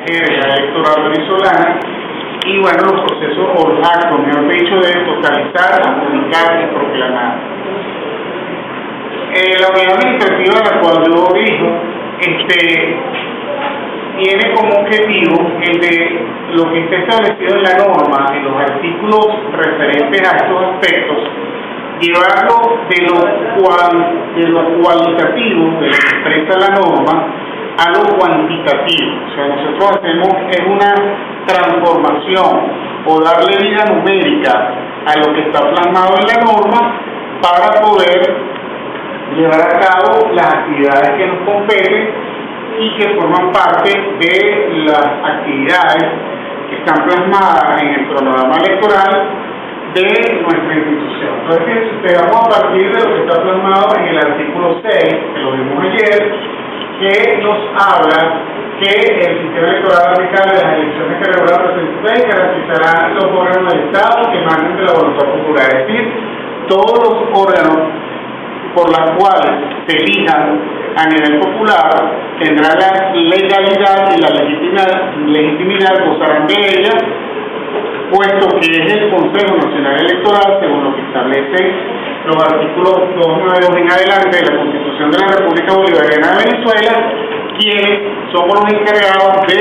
electoral venezolana y bueno, los procesos o los actos, mejor dicho, de totalizar, comunicar y proclamar. La unidad administrativa a la cual yo dirijo tiene como objetivo el de lo que está establecido en la norma, en los artículos referentes a estos aspectos, llevarlo de lo cualitativo, de lo que expresa la norma, a lo cuantitativo. O sea, nosotros hacemos una transformación o darle vida numérica a lo que está plasmado en la norma para poder llevar a cabo las actividades que nos competen y que forman parte de las actividades que están plasmadas en el cronograma electoral de nuestra institución. Entonces, vamos a partir de lo que está plasmado en el artículo 6, que lo vimos ayer, que nos habla que el sistema electoral aplicable de las elecciones que regula la presidencia garantizará los órganos del Estado que emanen de la voluntad popular, es decir, todos los órganos por las cuales se elijan a nivel popular tendrán la legalidad y la legitimidad, gozarán de ella, puesto que es el Consejo Nacional Electoral, según lo que establece los artículos 292 en adelante de la Constitución de la República Bolivariana de Venezuela, quienes somos los encargados de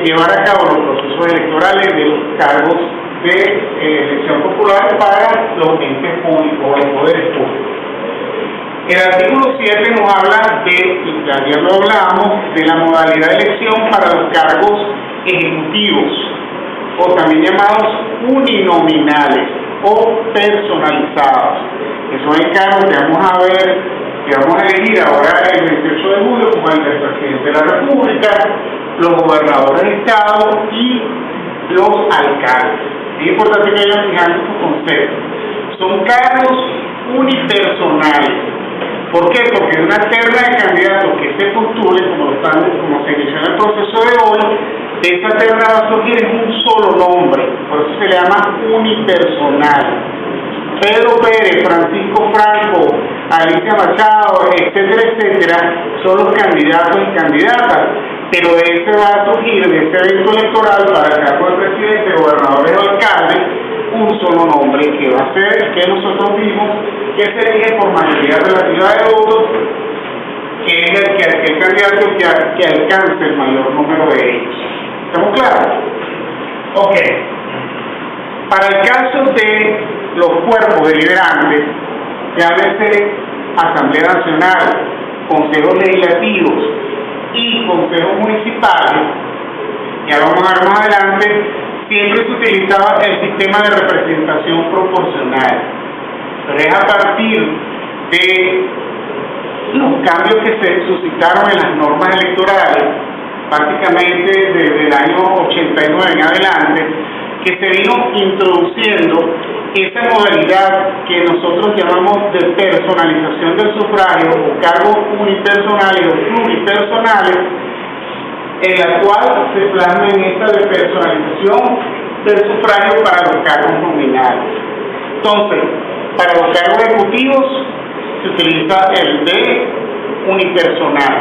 llevar a cabo los procesos electorales de los cargos de elección popular para los entes públicos o los poderes públicos. El artículo 7 nos habla ayer lo hablábamos, de la modalidad de elección para los cargos ejecutivos, o también llamados uninominales o personalizados, que son el cargo que vamos a ver, que vamos a elegir ahora el 28 de julio, como el del presidente de la República, los gobernadores de Estado y los alcaldes. Es importante que vayan fijando estos conceptos. Son cargos unipersonales. ¿Por qué? Porque de una terna de candidatos que se postulen, como se inició en el proceso de hoy, de esa terna va a surgir un solo nombre, por eso se le llama unipersonal. Pedro Pérez, Francisco Franco, Alicia Machado, etcétera, etcétera, son los candidatos y candidatas, pero de ese va a surgir, de ese evento electoral para el cargo de presidente, gobernadores o alcalde, un solo nombre que va a ser, que nosotros vimos, que se elige por mayoría relativa de votos, que es aquel candidato que alcance el mayor número de ellos. ¿Estamos claros? Ok. Para el caso de los cuerpos deliberantes, llámese Asamblea Nacional, consejos legislativos y consejos municipales, ya vamos a ver más adelante, siempre se utilizaba el sistema de representación proporcional, pero es a partir de los cambios que se suscitaron en las normas electorales, básicamente desde el año 89 en adelante, que se vino introduciendo esa modalidad que nosotros llamamos de personalización del sufragio o cargos unipersonales o pluripersonales, en la cual se plasma en esta de personalización del sufragio para los cargos nominales. Entonces, para los cargos ejecutivos se utiliza el de unipersonal.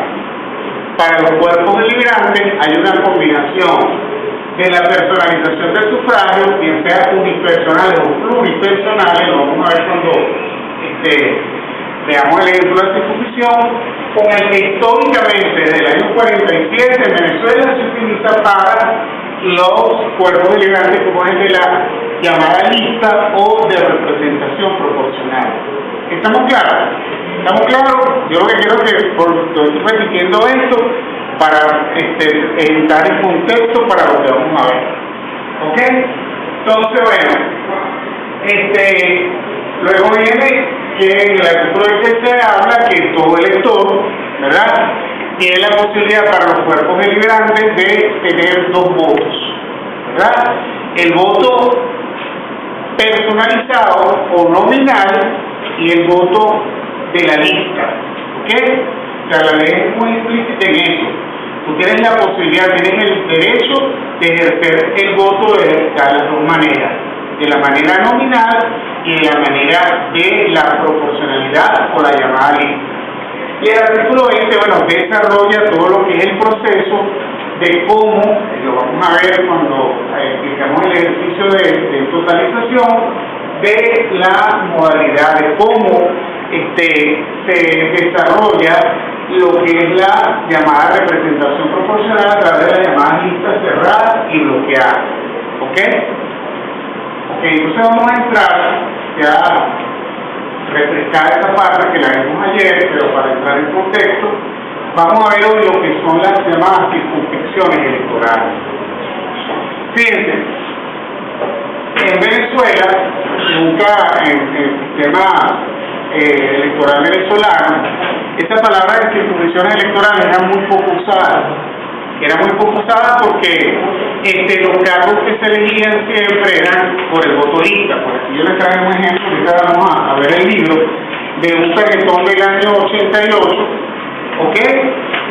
Para los cuerpos deliberantes hay una combinación de la personalización del sufragio, bien sea unipersonales o pluripersonales, lo vamos a ver cuando veamos el ejemplo de circunscripción, con el que históricamente desde el año 47 en Venezuela se utiliza para los cuerpos deliberantes como es de la llamada lista o de representación proporcional. ¿Estamos claros? ¿Estamos claros? Yo lo que quiero es que, estoy repitiendo esto para entrar en contexto para lo que vamos a ver. ¿Ok? Entonces, bueno, luego viene que en el artículo 17 habla que todo elector, ¿verdad?, tiene la posibilidad para los cuerpos deliberantes de tener dos votos, ¿verdad? El voto personalizado o nominal y el voto de la lista. ¿Ok? O sea, la ley es muy explícita en eso. Tú tienes la posibilidad, tienes el derecho de ejercer el voto de las dos maneras, de la manera nominal y de la manera de la proporcionalidad o la llamada lista. Y el artículo 20, bueno, desarrolla todo lo que es el proceso de cómo, lo vamos a ver cuando explicamos el ejercicio de totalización, de la modalidad de cómo se desarrolla lo que es la llamada representación proporcional a través de las llamadas listas cerradas y bloqueadas. ¿Ok? Ok, entonces vamos a entrar ya refrescar esta parte que la vimos ayer, pero para entrar en contexto, vamos a ver hoy lo que son las llamadas circunscripciones electorales. Fíjense, en Venezuela, nunca en el sistema electoral venezolano, esta palabra de circunscripciones electorales era muy poco usada. Era muy poco usada porque los cargos que se elegían siempre eran por el voto lista. Por aquí yo les traigo un ejemplo, ahorita vamos a ver el libro, de un tarjetón del año 88, ¿ok?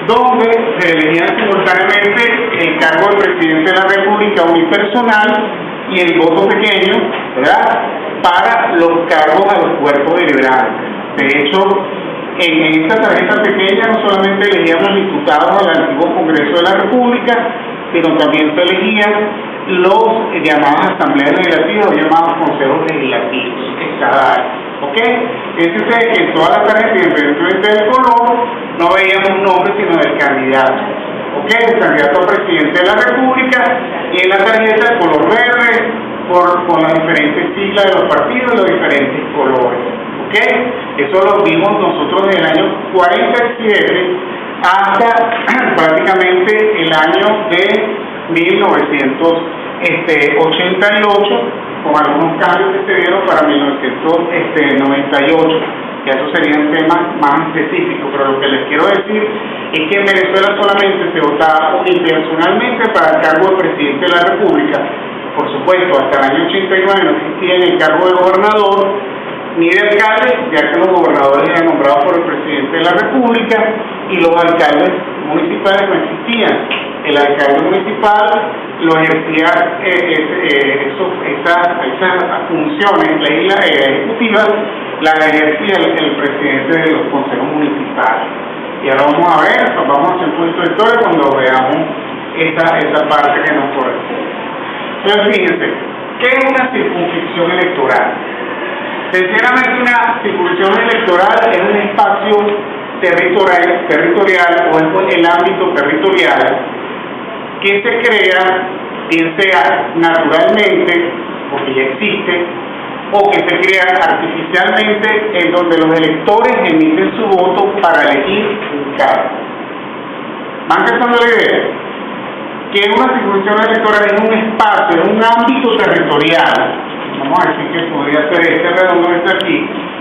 Donde se elegían simultáneamente el cargo del presidente de la República unipersonal y el voto pequeño, ¿verdad?, para los cargos a los cuerpos deliberantes. De hecho, en esta tarjeta pequeña no solamente elegíamos diputados al antiguo Congreso de la República, sino también se elegían los llamados asambleas legislativas o llamados consejos legislativos estadales. ¿Ok? Fíjense ustedes que en todas las tarjetas, independientemente del color, no veíamos un nombre sino del candidato. ¿Ok? El candidato a presidente de la República, y en la tarjeta el color verde, con las diferentes siglas de los partidos y los diferentes colores. ¿Ok? Eso lo vimos nosotros desde el año 47 hasta prácticamente el año de 1988, con algunos cambios que se dieron para 1998. Ya eso serían temas más específicos, pero lo que les quiero decir es que en Venezuela solamente se votaba unipersonalmente para el cargo de presidente de la República. Por supuesto, hasta el año 89 no existía el cargo de gobernador ni de alcalde, ya que los gobernadores eran nombrados por el presidente de la República y los alcaldes municipales no existían. El alcalde municipal lo ejercía esas funciones ejecutivas, las ejercía el presidente de los consejos municipales. Y ahora vamos a ver, vamos a hacer un poquito de historia cuando veamos esa parte que nos corresponde. Entonces, fíjense, ¿qué es una circunscripción electoral? Sinceramente, una circunscripción electoral es un espacio territorial o el ámbito territorial que se crea, bien sea naturalmente, porque ya existe, o que se crea artificialmente, en donde los electores emiten su voto para elegir un cargo. ¿Van captando la idea? Que una circunscripción electoral es un espacio, es un ámbito territorial. Vamos a decir que podría ser este redondo que está aquí,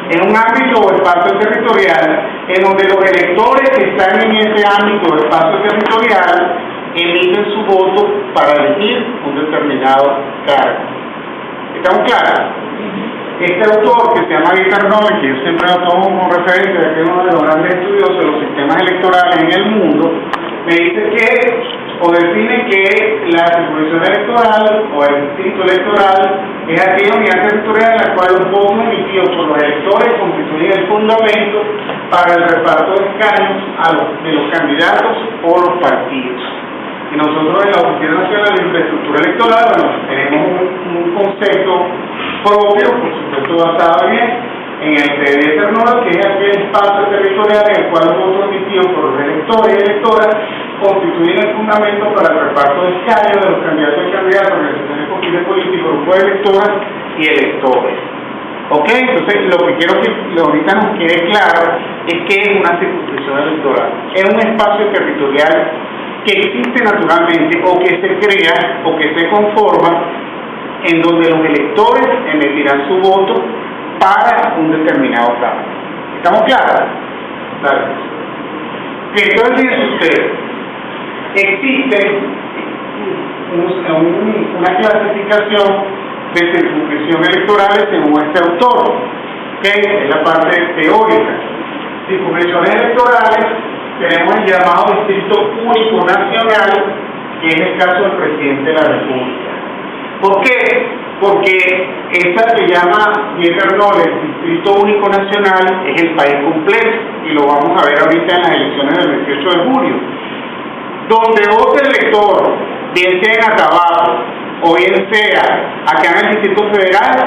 en un ámbito o espacio territorial en donde los electores que están en ese ámbito o espacio territorial emiten su voto para elegir un determinado cargo. ¿Estamos claros? Este autor, que se llama Guillermo Noble, que yo siempre lo tomo como referencia, que es uno de los grandes estudiosos de los sistemas electorales en el mundo, me dice que, o define que la circunscripción electoral o el distrito electoral es aquella unidad territorial en la cual los votos emitidos por los electores constituyen el fundamento para el reparto de escaños de los candidatos o los partidos. Y nosotros en la Oficina Nacional de Infraestructura Electoral, bueno, tenemos un concepto propio, por supuesto basado en el PDD Ternora, que es aquel espacio territorial en el cual los votos emitidos por los electores y electoras constituyen el fundamento para el reparto de escaños de los candidatos y candidatas, organizaciones con fines políticos, grupos de electoras y electores. ¿Ok? Entonces, lo que quiero que ahorita nos quede claro es que es una circunscripción electoral. Es un espacio territorial que existe naturalmente o que se crea o que se conforma en donde los electores emitirán su voto para un determinado cargo. ¿Estamos claros? Vale. Entonces, fíjense ustedes, existe una clasificación de circunscripción electorales según este autor, que es la parte teórica. Circunscripciones electorales, tenemos el llamado Distrito Único Nacional, que es el caso del presidente de la República. ¿Por qué? Porque esta que llama Guillermo Noble, el Distrito Único Nacional, es el país completo, y lo vamos a ver ahorita en las elecciones del 18 de julio, donde vote el elector, bien sea en Atabapo o bien sea acá en el Distrito Federal,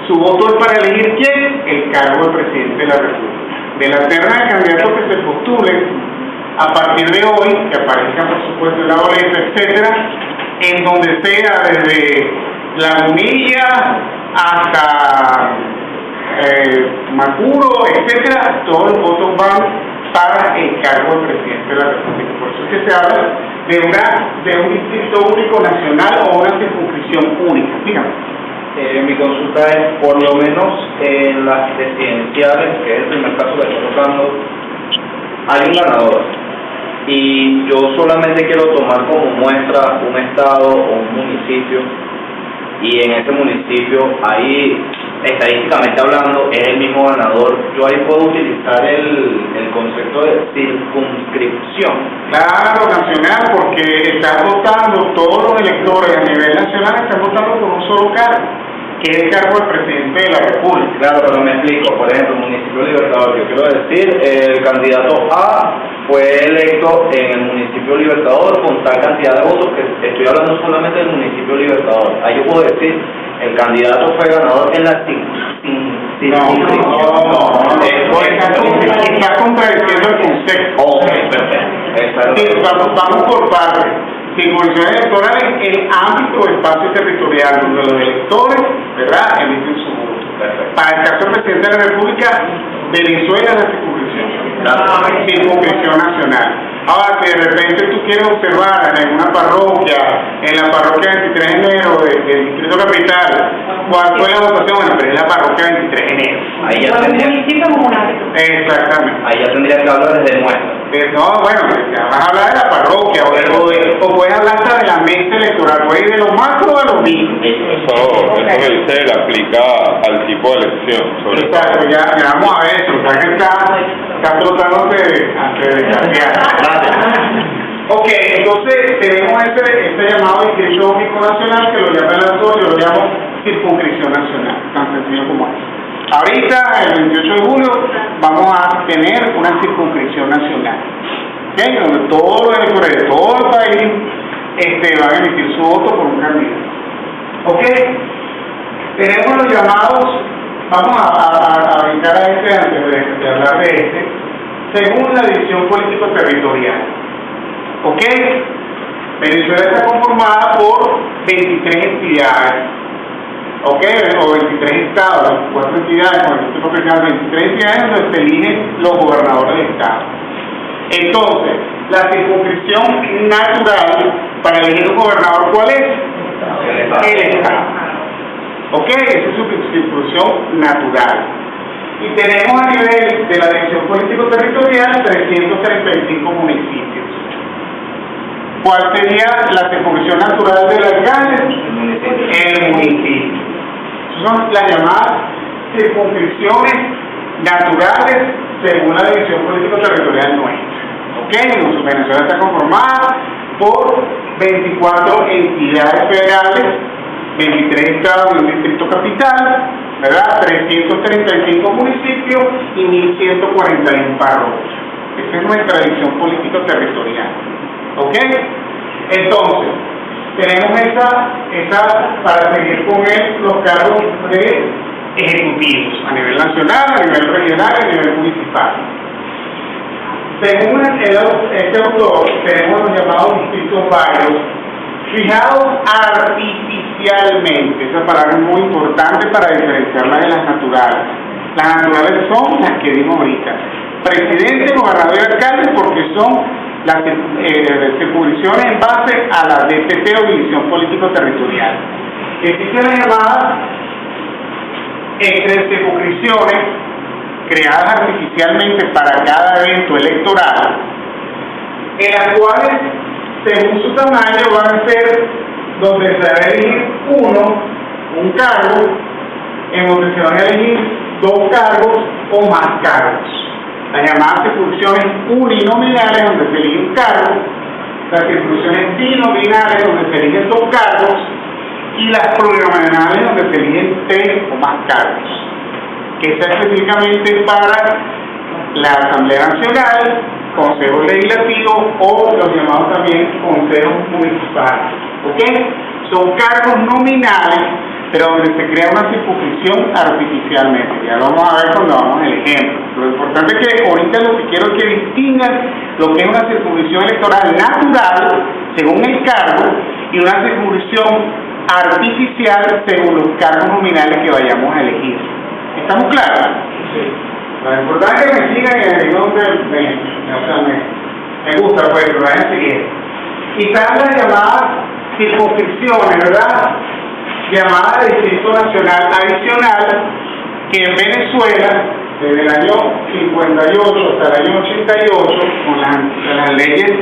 su voto es para elegir quién, el cargo de presidente de la República. De la terna de candidatos que se postulen, a partir de hoy, que aparezcan por supuesto en la boleta, etcétera, en donde sea desde Lagunilla hasta Macuro, etcétera, todos los votos van para el cargo de presidente de la República. Por eso es que se habla de un distrito único nacional o una circunscripción única. Dígame. Mi consulta es, por lo menos en las presidenciales, que es el primer caso que estoy tocando, hay un ganador. Y yo solamente quiero tomar como muestra un estado o un municipio, y en ese municipio, ahí, estadísticamente hablando, es el mismo ganador. Yo ahí puedo utilizar el concepto de circunscripción. Claro, nacional, porque están votando, todos los electores a nivel nacional están votando por un solo cargo, que es el cargo del presidente de la República. Claro, pero me explico. Por ejemplo, municipio Libertador, yo quiero decir, el candidato A fue electo en el municipio Libertador con tal cantidad de votos, que estoy hablando solamente del municipio Libertador. Ahí yo puedo decir, el candidato fue ganador en la Está contradiciendo el concepto. Ok, perfecto. Sí, vamos por partes. Circunscripción electoral es el ámbito o espacio territorial donde los electores, ¿verdad?, emiten su voto. Perfecto. Para el caso del presidente de la República, Venezuela es la circunscripción. Circunscripción nacional. Ahora, si de repente tú quieres observar en una parroquia, en la parroquia 23 de enero del Distrito Capital, ¿cuál fue la votación? Bueno, pero es la parroquia 23 de enero. Ahí ya tendría, Exactamente. ahí ya tendría que hablar desde muestra. No, bueno, ya vas a hablar de la parroquia o puedes hablar hasta de la mesa electoral, puedes ir de lo macro a lo micro. Eso que dice le aplica al tipo de elección. Exacto, ya vamos a ver eso, o sea que está tratando de cambiar. Ok, entonces tenemos este llamado distrito único nacional, que lo llaman el autor, yo lo llamo circunscripción nacional, tan sencillo como es. Ahorita, el 28 de julio, vamos a tener una circunscripción nacional, ¿okay?, donde todos los electores de todo el país van a emitir su voto por un candidato. ¿Ok? Tenemos los llamados, vamos a brincar a antes de hablar de según la división político-territorial. ¿Ok? Venezuela está conformada por 23 entidades. ¿Ok? O 23 estados, 4 entidades, con el tipo de 23 entidades donde se eligen los gobernadores del estado. Entonces, la circunscripción natural para elegir un gobernador, ¿cuál es? El estado. ¿Ok? Esa es su circunscripción natural. Y tenemos a nivel de la división político-territorial 335 municipios. ¿Cuál sería la circunscripción natural del alcalde? El municipio. Esas son las llamadas circunscripciones naturales según la división político-territorial nuestra. ¿Ok? Venezuela está conformada por 24 entidades federales, 23 estados y un distrito capital, ¿verdad?, 335 municipios y 1141 parroquias. Esa es nuestra división político-territorial. ¿Ok? Entonces, tenemos esa para seguir con los cargos de ejecutivos a nivel nacional, a nivel regional y a nivel municipal. Según este autor, tenemos los llamados distritos varios, fijados artificialmente. Esa palabra es muy importante para diferenciarlas de las naturales. Las naturales son las que vimos ahorita: presidente, gobernador y alcalde, porque son las circunscripciones en base a la DPT o división político-territorial. Existen las llamadas circunscripciones creadas artificialmente para cada evento electoral, en las cuales, según su tamaño, van a ser donde se va a elegir un cargo, en donde se van a elegir 2 cargos o más cargos. Las llamadas circunscripciones uninominales, donde se elige un cargo, las circunscripciones binominales, donde se eligen 2 cargos, y las plurinominales, donde se eligen 3 o más cargos. Que está específicamente para la Asamblea Nacional, consejos legislativos o los llamados también consejos municipales. ¿Ok? Son cargos nominales, pero donde se crea una circunscripción artificialmente. Ya lo vamos a ver cuando vamos al ejemplo. Lo importante es que ahorita lo que quiero es que distingan lo que es una circunscripción electoral natural, según el cargo, y una circunscripción artificial según los cargos nominales que vayamos a elegir. ¿Estamos claros? Sí. Lo importante es que me sigan y me gusta, pues, que vayan siguiendo. Y están las llamadas circunscripciones, ¿verdad? Llamada de Distrito Nacional Adicional, que en Venezuela, desde el año 58 hasta el año 88, con las leyes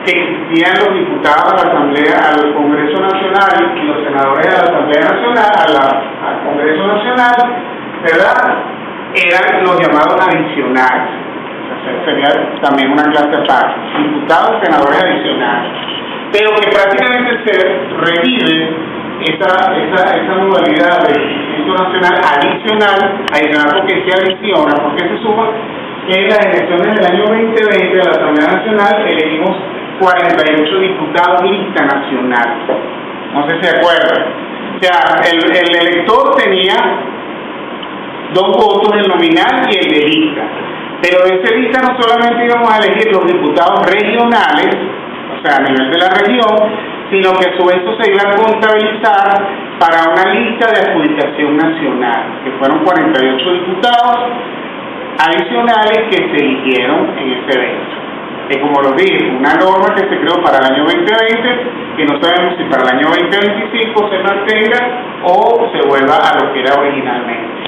que existían los diputados a la Asamblea, al Congreso Nacional y los senadores de la Asamblea Nacional, al Congreso Nacional, ¿verdad? Eran los llamados adicionales. O sea, sería también una clase aparte, diputados, senadores adicionales. Pero que prácticamente se revive esa modalidad de Distrito Nacional adicional porque se adiciona, porque se suma que en las elecciones del año 2020 de la Asamblea Nacional elegimos 48 diputados lista nacional. No sé si se acuerdan. O sea, el elector tenía 2 votos, el nominal y el de lista. Pero de esa lista no solamente íbamos a elegir los diputados regionales, o sea, a nivel de la región, sino que a su vez eso se iba a contabilizar para una lista de adjudicación nacional, que fueron 48 diputados adicionales que se eligieron en ese evento. Que como lo dije, una norma que se creó para el año 2020, que no sabemos si para el año 2025 se mantenga o se vuelva a lo que era originalmente.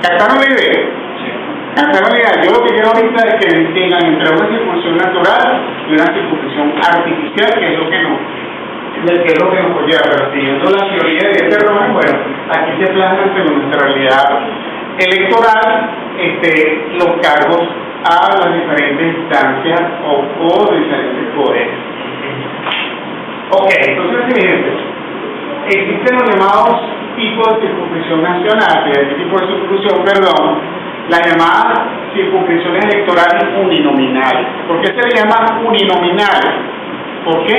¿Captaron la idea? Sí. ¿Captaron la idea? Yo lo que quiero ahorita es que distingan entre una circunscripción natural y una circunscripción artificial, que es lo que nos conlleva, pero siguiendo la teoría de este Roman, bueno, aquí se plasman según nuestra realidad electoral los cargos a las diferentes instancias o diferentes poderes. Ok, entonces fíjense, existen los llamados tipos de circunscripción nacional, las llamadas circunscripciones electorales uninominales. ¿Por qué se le llama uninominales? ¿Por qué?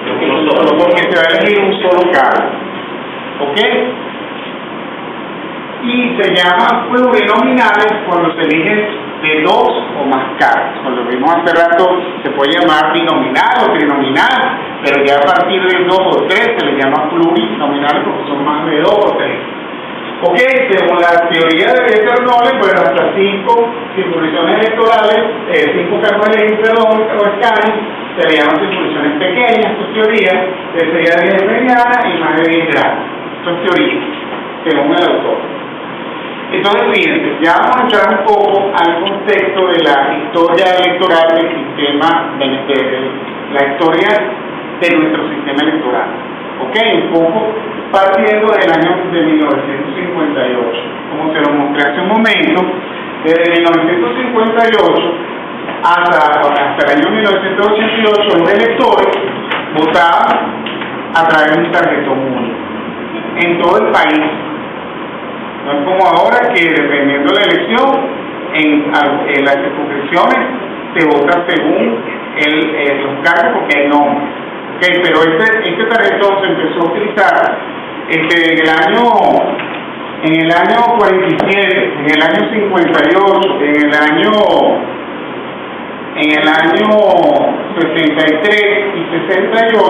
Porque se va a elegir un solo cargo. ¿Ok? Y se llaman plurinominales cuando se eligen de 2 o más cargos. Cuando vimos hace rato, se puede llamar binominal o trinominal, pero ya a partir de 2 o 3 se les llama plurinominales porque son más de 2 o 3. Ok, según la teoría de Becker-Knowles, pues hasta 5 circunscripciones electorales, 5 cargos electorales o escaños, se le llaman circunscripciones pequeñas, esto es teoría, sería 10 medianas y más de 10 grandes. Esto es teoría, según el autor. Entonces, fíjense, ya vamos a entrar un poco al contexto de la historia electoral del sistema, la historia de nuestro sistema electoral. Ok, un poco partiendo del año de 1958. Como se lo mostré hace un momento, desde 1958 hasta el año 1988, los electores votaban a través de un tarjetón único en todo el país. No es como ahora que dependiendo de la elección, en las circunscripciones se vota según los cargos porque hay nombres. Okay, pero este tarjetón se empezó a utilizar en el año 47, en el año 58, en el año 63 y 68,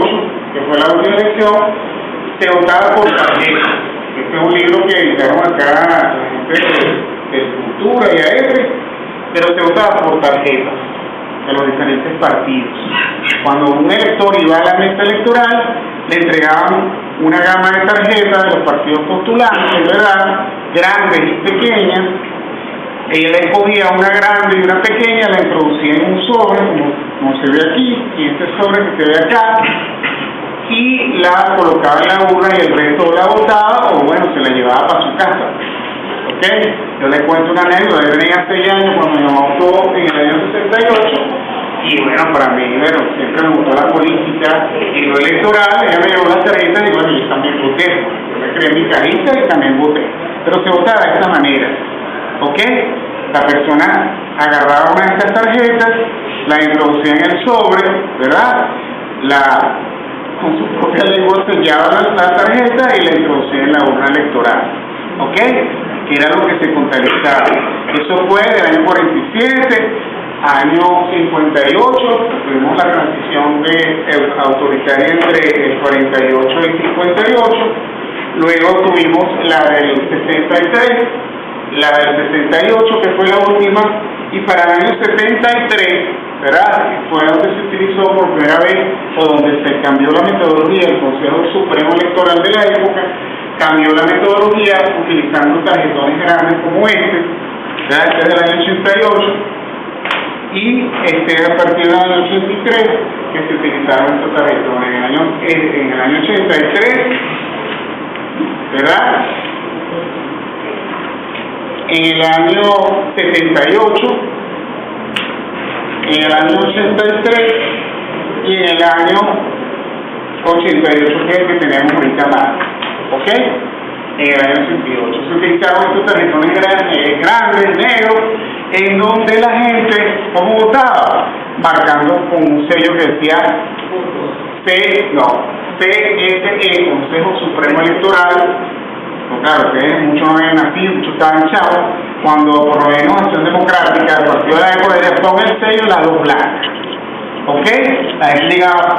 que fue la última elección, se votaba por tarjeta. Este es un libro que editaron acá la gente de Cultura y AF, pero se votaba por tarjetas de los diferentes partidos. Cuando un elector iba a la mesa electoral, le entregaban una gama de tarjetas de los partidos postulantes, ¿verdad? Grandes y pequeñas. Ella escogía una grande y una pequeña, la introducía en un sobre, como se ve aquí, y este sobre que se ve acá, y la colocaba en la urna y el resto la botaba, o bueno, se la llevaba para su casa. ¿Ok? Yo les cuento una anécdota. Yo tenía 6 años cuando me votó en el año 68, y bueno, para mí, bueno, siempre me gustó la política y lo electoral. Ella me llevó las tarjetas y bueno, yo también voté. Yo me creé mi cajita y también voté. Pero se votaba de esta manera. ¿Ok? La persona agarraba una de estas tarjetas, la introducía en el sobre, ¿verdad? Con su propia lengua sellaba la tarjeta y la introducía en la urna electoral, ¿ok? Que era lo que se contabilizaba. Eso fue del año 47, año 58, tuvimos la transición autoritaria entre el 48 y el 58, luego tuvimos la del 63, la del 68, que fue la última, y para el año 73, ¿verdad? Fue donde se utilizó por primera vez, o donde se cambió la metodología. El Consejo Supremo Electoral de la época cambió la metodología utilizando tarjetones grandes como este, ¿verdad? Este es del año 88, y a partir del año 83 que se utilizaron estos tarjetones. En el año 83, ¿verdad? En el año 78, en el año 83 y en el año 88, que es el que tenemos ahorita más, ¿ok? En el año 88 se utilizaron estos tarjetones grandes, negros, en donde la gente, ¿cómo votaba? Marcando con un sello que decía CSE, Consejo Supremo Electoral. Claro, que muchos no habían nacido, muchos estaban chavos, cuando por lo menos Acción Democrática, el partido de la época, decía, pon el sello en las dos blancas, ¿ok? La gente llegaba,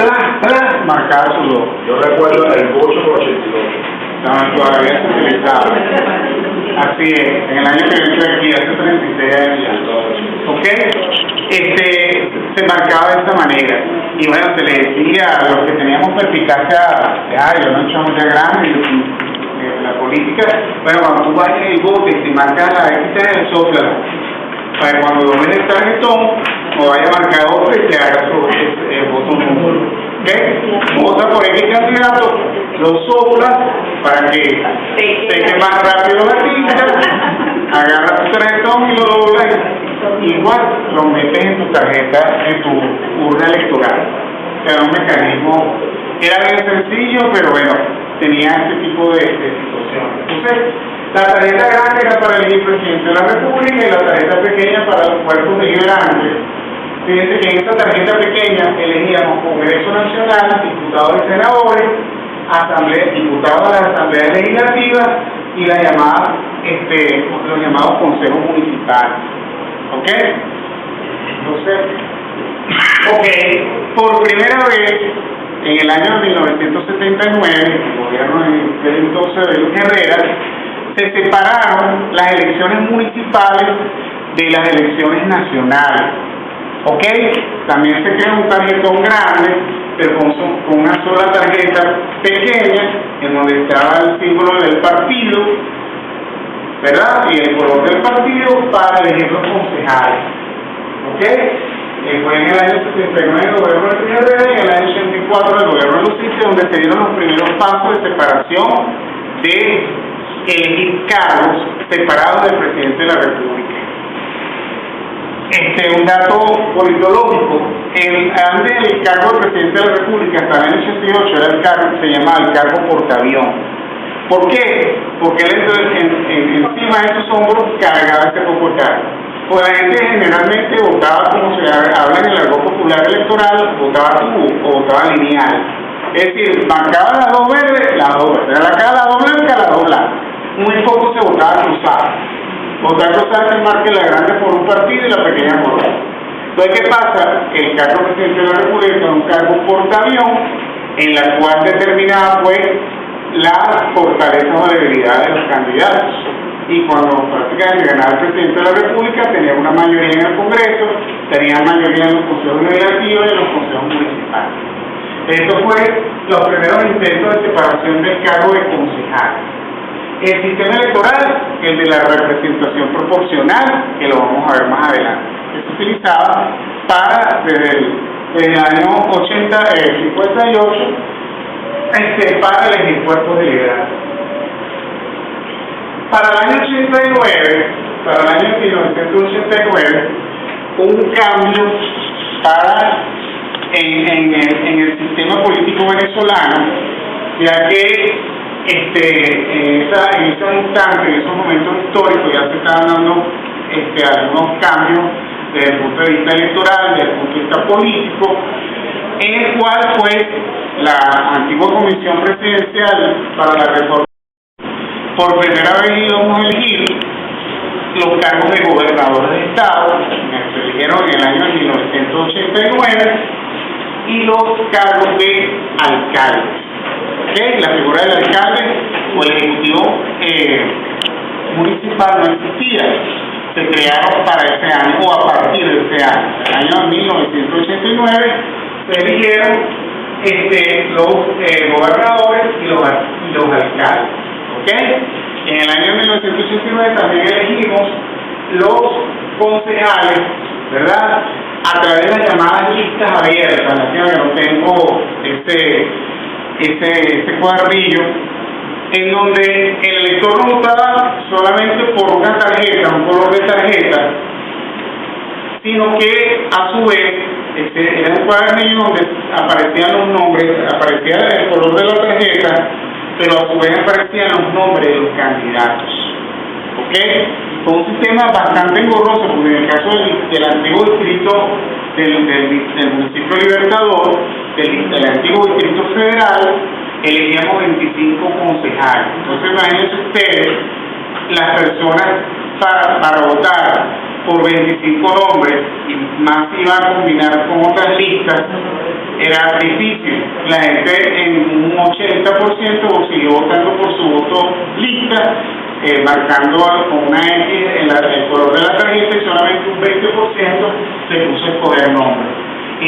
marcaba su logo. Yo recuerdo el 8 por 82. No, todavía se utilizaba. Así es, en el año que yo estoy aquí, hace 36 años, ¿ok? Se marcaba de esta manera. Y bueno, se le decía a los que teníamos perspicacia, yo no echamos ya grandes, la política, bueno, cuando tú vayas y votes y marcas la X, sóplala, para que cuando lo ves el tarjetón, o vaya a marcar otro y te haga su voto número, ¿ok? Vota por X candidato, lo soplas para que seque más rápido la tinta, agarra tu tarjetón y lo doblas, igual lo metes en tu tarjeta, en tu urna electoral. Era un mecanismo, era bien sencillo, pero bueno, tenía este tipo de situaciones. Entonces, la tarjeta grande era para elegir presidente de la República y la tarjeta pequeña para los cuerpos deliberantes. Fíjense que en esta tarjeta pequeña elegíamos Congreso Nacional, diputados y senadores, diputados de las asambleas legislativas y los llamados consejos municipales. ¿Ok? Entonces, por primera vez, en el año 1979, el gobierno del entonces de Luis Herrera, se separaron las elecciones municipales de las elecciones nacionales. ¿Ok? También se creó un tarjetón grande, pero con una sola tarjeta pequeña, en donde estaba el símbolo del partido, ¿verdad? Y el color del partido para elegir los concejales. ¿Ok? Fue en el año 79 el gobierno de Luis Herrera y en el año 84 el gobierno de Lucice, donde se dieron los primeros pasos de separación de elegir cargos separados del presidente de la República. Un dato politológico, antes del cargo del presidente de la República, hasta el año 88, era el cargo, se llamaba el cargo portaavión. ¿Por qué? Porque él encima de sus hombros cargaba este poco cargo. Pues la gente generalmente votaba, como se habla en el argot popular electoral, votaba tubo o votaba lineal. Es decir, marcaba las dos verdes, las dos verdes, las dos blancas, las dos blancas. Muy poco se votaba cruzado. Votar cruzado es el marque la grande por un partido y la pequeña por otro. Entonces, ¿qué pasa? El cargo presidente de la República es un cargo portaavión, en la cual determinaba pues la fortaleza o debilidad de los candidatos. Y cuando prácticamente ganaba el presidente de la República, tenía una mayoría en el Congreso, tenía mayoría en los consejos legislativos y en los consejos municipales. Esto fue los primeros intentos de separación del cargo de concejal. El sistema electoral, el de la representación proporcional, que lo vamos a ver más adelante, que se utilizaba desde el año 58 para elegir cuerpos deliberantes. Para el año 89, para el año 1989, un cambio en el sistema político venezolano, ya que en ese instante, en esos momentos históricos, ya se estaban dando algunos cambios desde el punto de vista electoral, desde el punto de vista político, en el cual pues la antigua Comisión Presidencial para la Reforma por primera vez íbamos a elegir los cargos de gobernadores de estado, que se eligieron en el año 1989, y los cargos de alcaldes. ¿Okay? La figura del alcalde o el ejecutivo municipal no existía, se crearon para ese año o a partir de ese año. En el año 1989 se eligieron los gobernadores y los alcaldes. ¿Okay? En el año 1989 también elegimos los concejales, ¿verdad? A través de las llamadas listas abiertas. Lástima que no tengo ese cuadrillo, en donde el elector no votaba solamente por una tarjeta, un color de tarjeta, sino que a su vez era un cuadernillo donde aparecían los nombres, aparecía el color de la tarjeta, pero a su vez aparecían los nombres de los candidatos. ¿Ok? Fue un sistema bastante engorroso, porque en el caso del antiguo distrito del municipio Libertador, del antiguo distrito federal, elegíamos 25 concejales. Entonces imagínense ustedes, las personas para votar por 25 nombres y más iba a combinar con otras listas, era difícil. La gente en un 80% siguió votando por su voto lista, marcando con una X el color de la tarjeta, y solamente un 20% se puso a escoger nombre. Y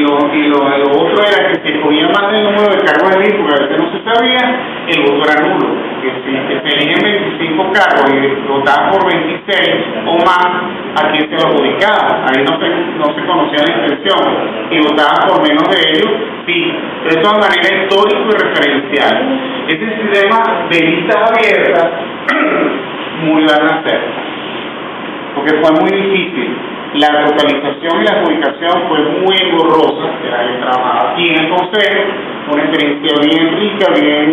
lo otro era que se escogía más del número de cargos de ley, porque a veces no se sabía, el voto era nulo. Que si se eligen 25 cargos y votaban por 26 o más, ¿a quién se lo adjudicaba? Ahí no se conocía la intención. Y votaban por menos de ellos, sí. Pero eso de manera histórica y referencial. Este sistema de listas abiertas murió al nacer, porque fue muy difícil. La totalización y la adjudicación fue muy engorrosa. Era que trabajaba aquí en el consejo, una experiencia bien rica, bien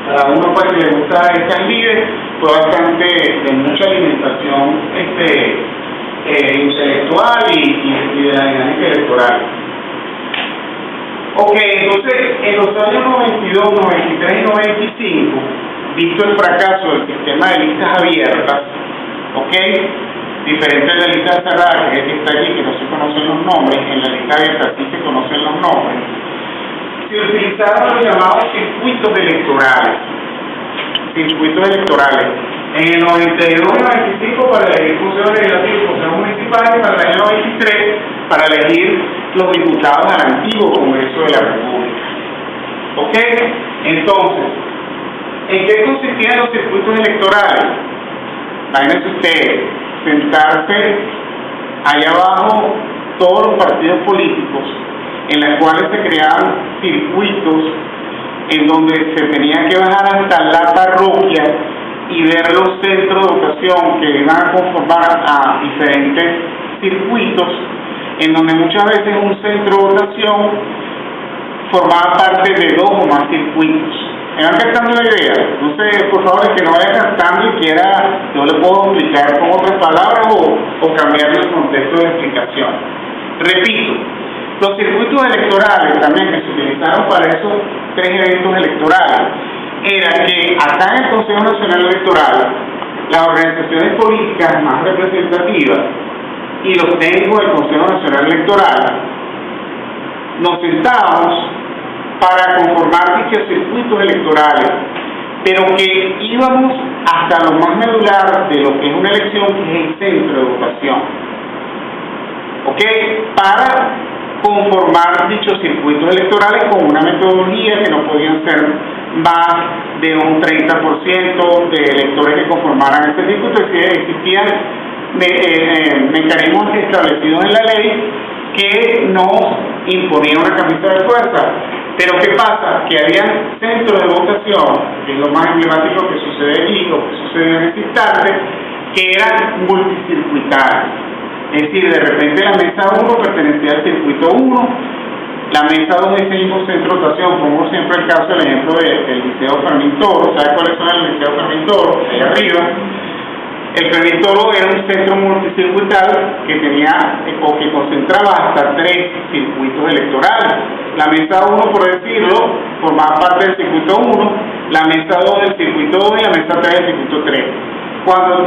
para uno pues, que le gusta estar libre, fue bastante de mucha alimentación intelectual y de la dinámica electoral. Ok, entonces en los años 92, 93 y 95, visto el fracaso del sistema de listas abiertas, ok, diferente de la lista cerrada, que es que está allí, que no se conocen los nombres, en la lista abierta sí se conocen los nombres, se utilizaron los llamados circuitos electorales. En el 92 y 95 para elegir Consejo Legislativo y Consejo Municipal, y para el año 93 para elegir los diputados al antiguo Congreso de la República. ¿Ok? Entonces, ¿en qué consistían los circuitos electorales? Imagínense ustedes, sentarse allá abajo todos los partidos políticos, en los cuales se creaban circuitos en donde se tenía que bajar hasta la parroquia y ver los centros de votación que iban a conformar a diferentes circuitos, en donde muchas veces un centro de votación formaba parte de 2 o más circuitos. ¿Me van captando la idea? Entonces, por favor, el que no vaya captando y quiera, yo le puedo explicar con otras palabras o cambiarle el contexto de explicación. Repito, los circuitos electorales también que se utilizaron para esos 3 eventos electorales era que acá en el Consejo Nacional Electoral, las organizaciones políticas más representativas y los técnicos del Consejo Nacional Electoral nos sentábamos para conformar dichos circuitos electorales, pero que íbamos hasta lo más medular de lo que es una elección, que es el centro de votación, ¿ok? Para conformar dichos circuitos electorales con una metodología que no podían ser más de un 30% de electores que conformaran este circuito. Existían mecanismos establecidos en la ley que nos imponían una camisa de fuerza. Pero ¿qué pasa? Que había centros de votación, que es lo más emblemático que sucede allí, o que sucede en este instante, que eran multicircuitarios. Es decir, de repente la mesa 1 pertenecía al circuito 1, la mesa 2 es el mismo centro de votación. Pongo siempre el caso, el ejemplo del Liceo Fermín Toro. ¿Sabe cuáles son el Liceo Fermín Toro? Ahí arriba. El Previtoro era un centro multicircuital que tenía o que concentraba hasta 3 circuitos electorales. La mesa 1, por decirlo, formaba parte del circuito 1, la mesa 2 del circuito 2 y la mesa 3 del circuito 3.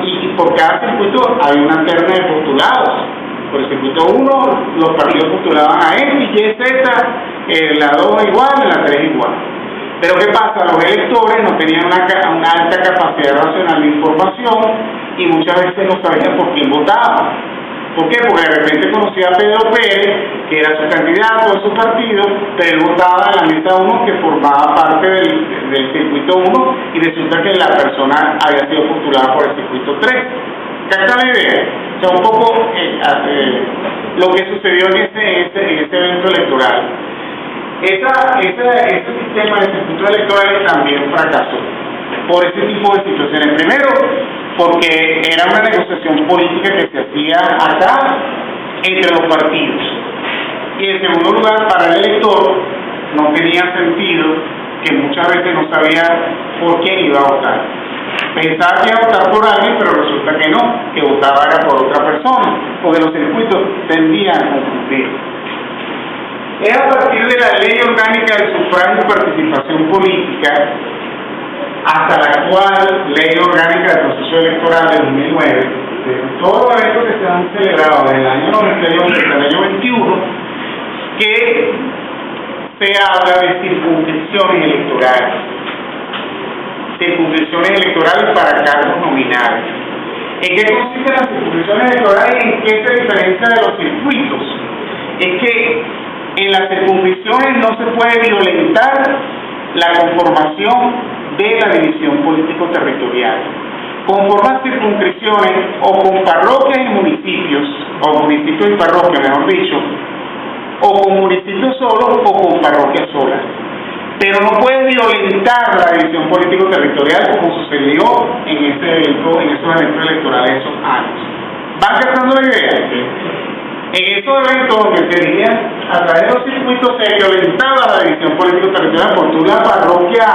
Y por cada circuito había una terna de postulados. Por el circuito 1 los partidos postulaban a X, Y, Z, la 2 igual, la 3 igual. Pero ¿qué pasa? Los electores no tenían una alta capacidad racional de información y muchas veces no sabían por quién votaban. ¿Por qué? Porque de repente conocía a Pedro Pérez, que era su candidato de su partido, pero él votaba en la mesa 1 que formaba parte del circuito 1 y resulta que la persona había sido postulada por el circuito 3. ¿Capta la idea? O sea, un poco lo que sucedió en ese evento electoral. Ese sistema de circuitos electorales también fracasó por ese tipo de situaciones. Primero, porque era una negociación política que se hacía acá entre los partidos. Y en segundo lugar, para el elector no tenía sentido, que muchas veces no sabía por quién iba a votar. Pensaba que iba a votar por alguien, pero resulta que no, que votaba era por otra persona, porque los circuitos tendían a confundir. Es a partir de la Ley Orgánica del Sufragio y Participación Política hasta la actual Ley Orgánica del Proceso Electoral de 2009, de todos los eventos que se han celebrado desde el año 98 hasta el año 21, que se habla de circunscripciones electorales. Circunscripciones electorales para cargos nominales. ¿En qué consisten las circunscripciones electorales y en qué se diferencia de los circuitos? Es que en las circunscripciones no se puede violentar la conformación de la división político-territorial. Conforman circunscripciones o con parroquias y municipios, o municipios y parroquias, mejor dicho, o con municipios solos o con parroquias solas. Pero no puede violentar la división político-territorial como sucedió en esos eventos electorales de esos años. ¿Van captando la idea? En estos eventos donde se elegían a través de los circuitos se violentaba la división político-territorial por tu la parroquia,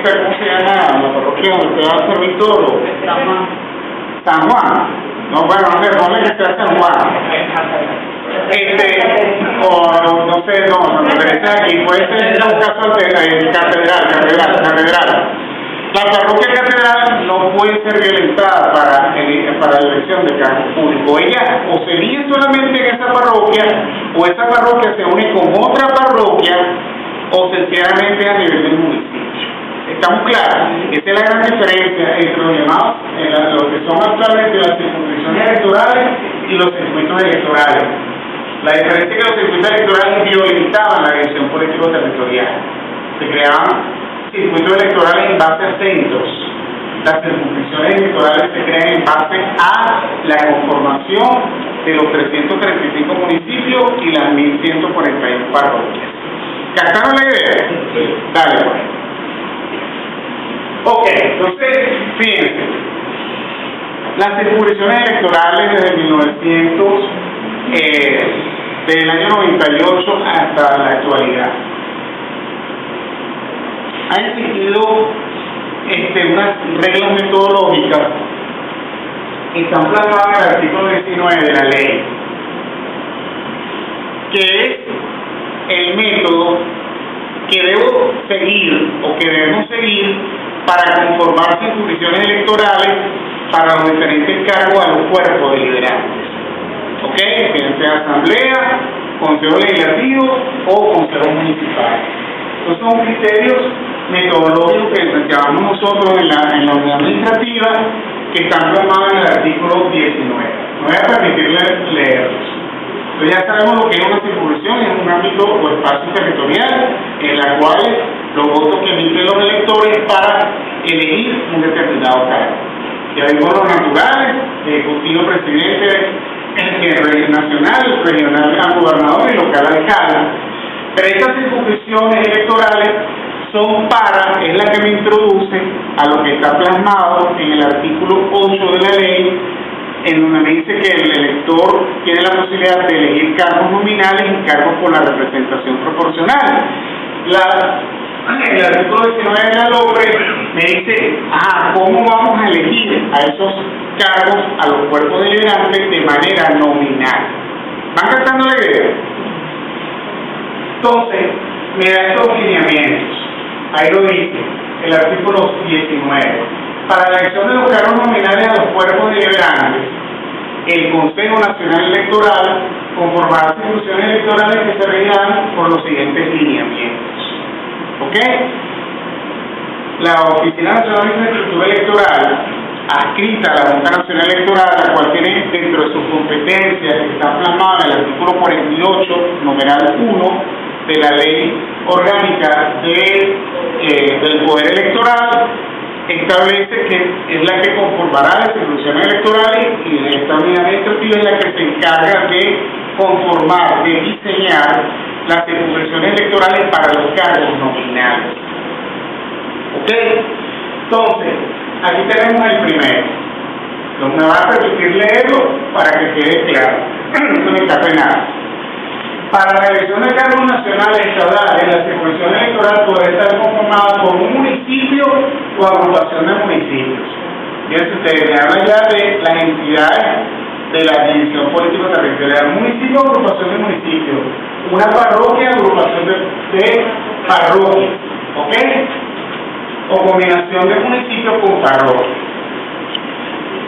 ¿cómo se llama? La parroquia donde se da Servitoro. San Juan. No, bueno, no le que sea San Juan. O no sé, no me interesa aquí, puede ser un caso de catedral. La parroquia catedral no puede ser violentada para la elección de cargo público. Ella o se elige solamente en esa parroquia, o esa parroquia se une con otra parroquia, o sencillamente a nivel del municipio. ¿Estamos claros? Esa es la gran diferencia entre los llamados, lo que son actualmente las circunscripciones electorales y los circuitos electorales. La diferencia es que los circuitos electorales violentaban la división político-territorial. Se creaban circuitos electorales en base a centros. Las circunscripciones electorales se crean en base a la conformación de los 335 municipios y las 1.141 parroquias. ¿Captaron la idea? Dale, pues. Ok, entonces, fíjense. Las circunscripciones electorales desde 1900, desde el año 98 hasta la actualidad, ha existido unas reglas metodológicas que están plasmadas en el artículo 19 de la ley, que es el método que debo seguir o que debemos seguir para conformar circunscripciones electorales para los diferentes cargos a los cuerpos deliberantes. ¿Ok? Que sea asamblea, consejo legislativo o consejo municipal. Estos son criterios metodológicos que llamamos nosotros en la unidad administrativa, que están plasmados en el artículo 19. No voy a permitirles leerlos. Entonces ya sabemos lo que es una circunscripción, es un ámbito o espacio territorial en la cual los votos que emiten los electores para elegir un determinado cargo. Ya vimos los naturales, ejecutivo, presidente, nacional, regional, gobernador y local alcalde. Pero estas circunscripciones electorales es la que me introduce a lo que está plasmado en el artículo 8 de la ley, en donde me dice que el elector tiene la posibilidad de elegir cargos nominales y cargos por la representación proporcional. el artículo 19 de la LOPRE me dice, ¿cómo vamos a elegir a esos cargos, a los cuerpos deliberantes de manera nominal? ¿Van captando la idea? Entonces, me da estos lineamientos. Ahí lo dice, el artículo 19. Para la elección de los cargos nominales a los cuerpos deliberantes, el Consejo Nacional Electoral conformará las instituciones electorales que se regirán por los siguientes lineamientos. ¿Ok? La Oficina Nacional de Infraestructura Electoral, adscrita a la Junta Nacional Electoral, la cual tiene dentro de sus competencias, que está plasmada en el artículo 48, numeral 1, de la Ley Orgánica del Poder Electoral, establece que es la que conformará las instituciones electorales y esta unidad administrativa es la que se encarga de conformar, de diseñar las circunscripciones electorales para los cargos nominales. ¿Ok? Entonces, aquí tenemos el primero. Me va a permitir leerlo para que quede claro. No me escape nada. Para la elección de cargos nacionales establecidos, la circunscripción electoral podrá estar conformada por un municipio o agrupación de municipios. Fíjense ustedes, me hablan ya de las entidades de la división político-territorial. Municipio o agrupación de municipios. Una parroquia, agrupación de parroquias. ¿Ok? O combinación de municipios con parroquias.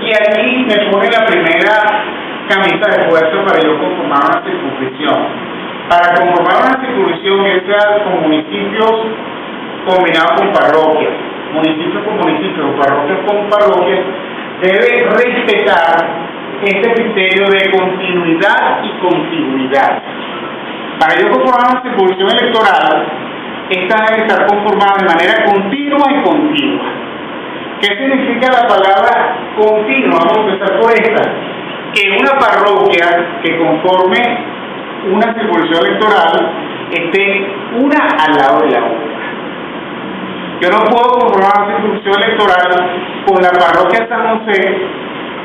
Y aquí me pone la primera camisa de fuerza para yo conformar una circunscripción. Para conformar una circunscripción, sea con municipios combinados con parroquias, municipios con municipios, parroquias con parroquias, debe respetar este criterio de continuidad y contiguidad. Para yo conformar una circunscripción electoral, esta debe estar conformada de manera continua y contigua. ¿Qué significa la palabra continua? Vamos a empezar por esta. Que una parroquia que conforme una circunscripción electoral esté una al lado de la otra. Yo no puedo conformar una circunscripción electoral con la parroquia San José,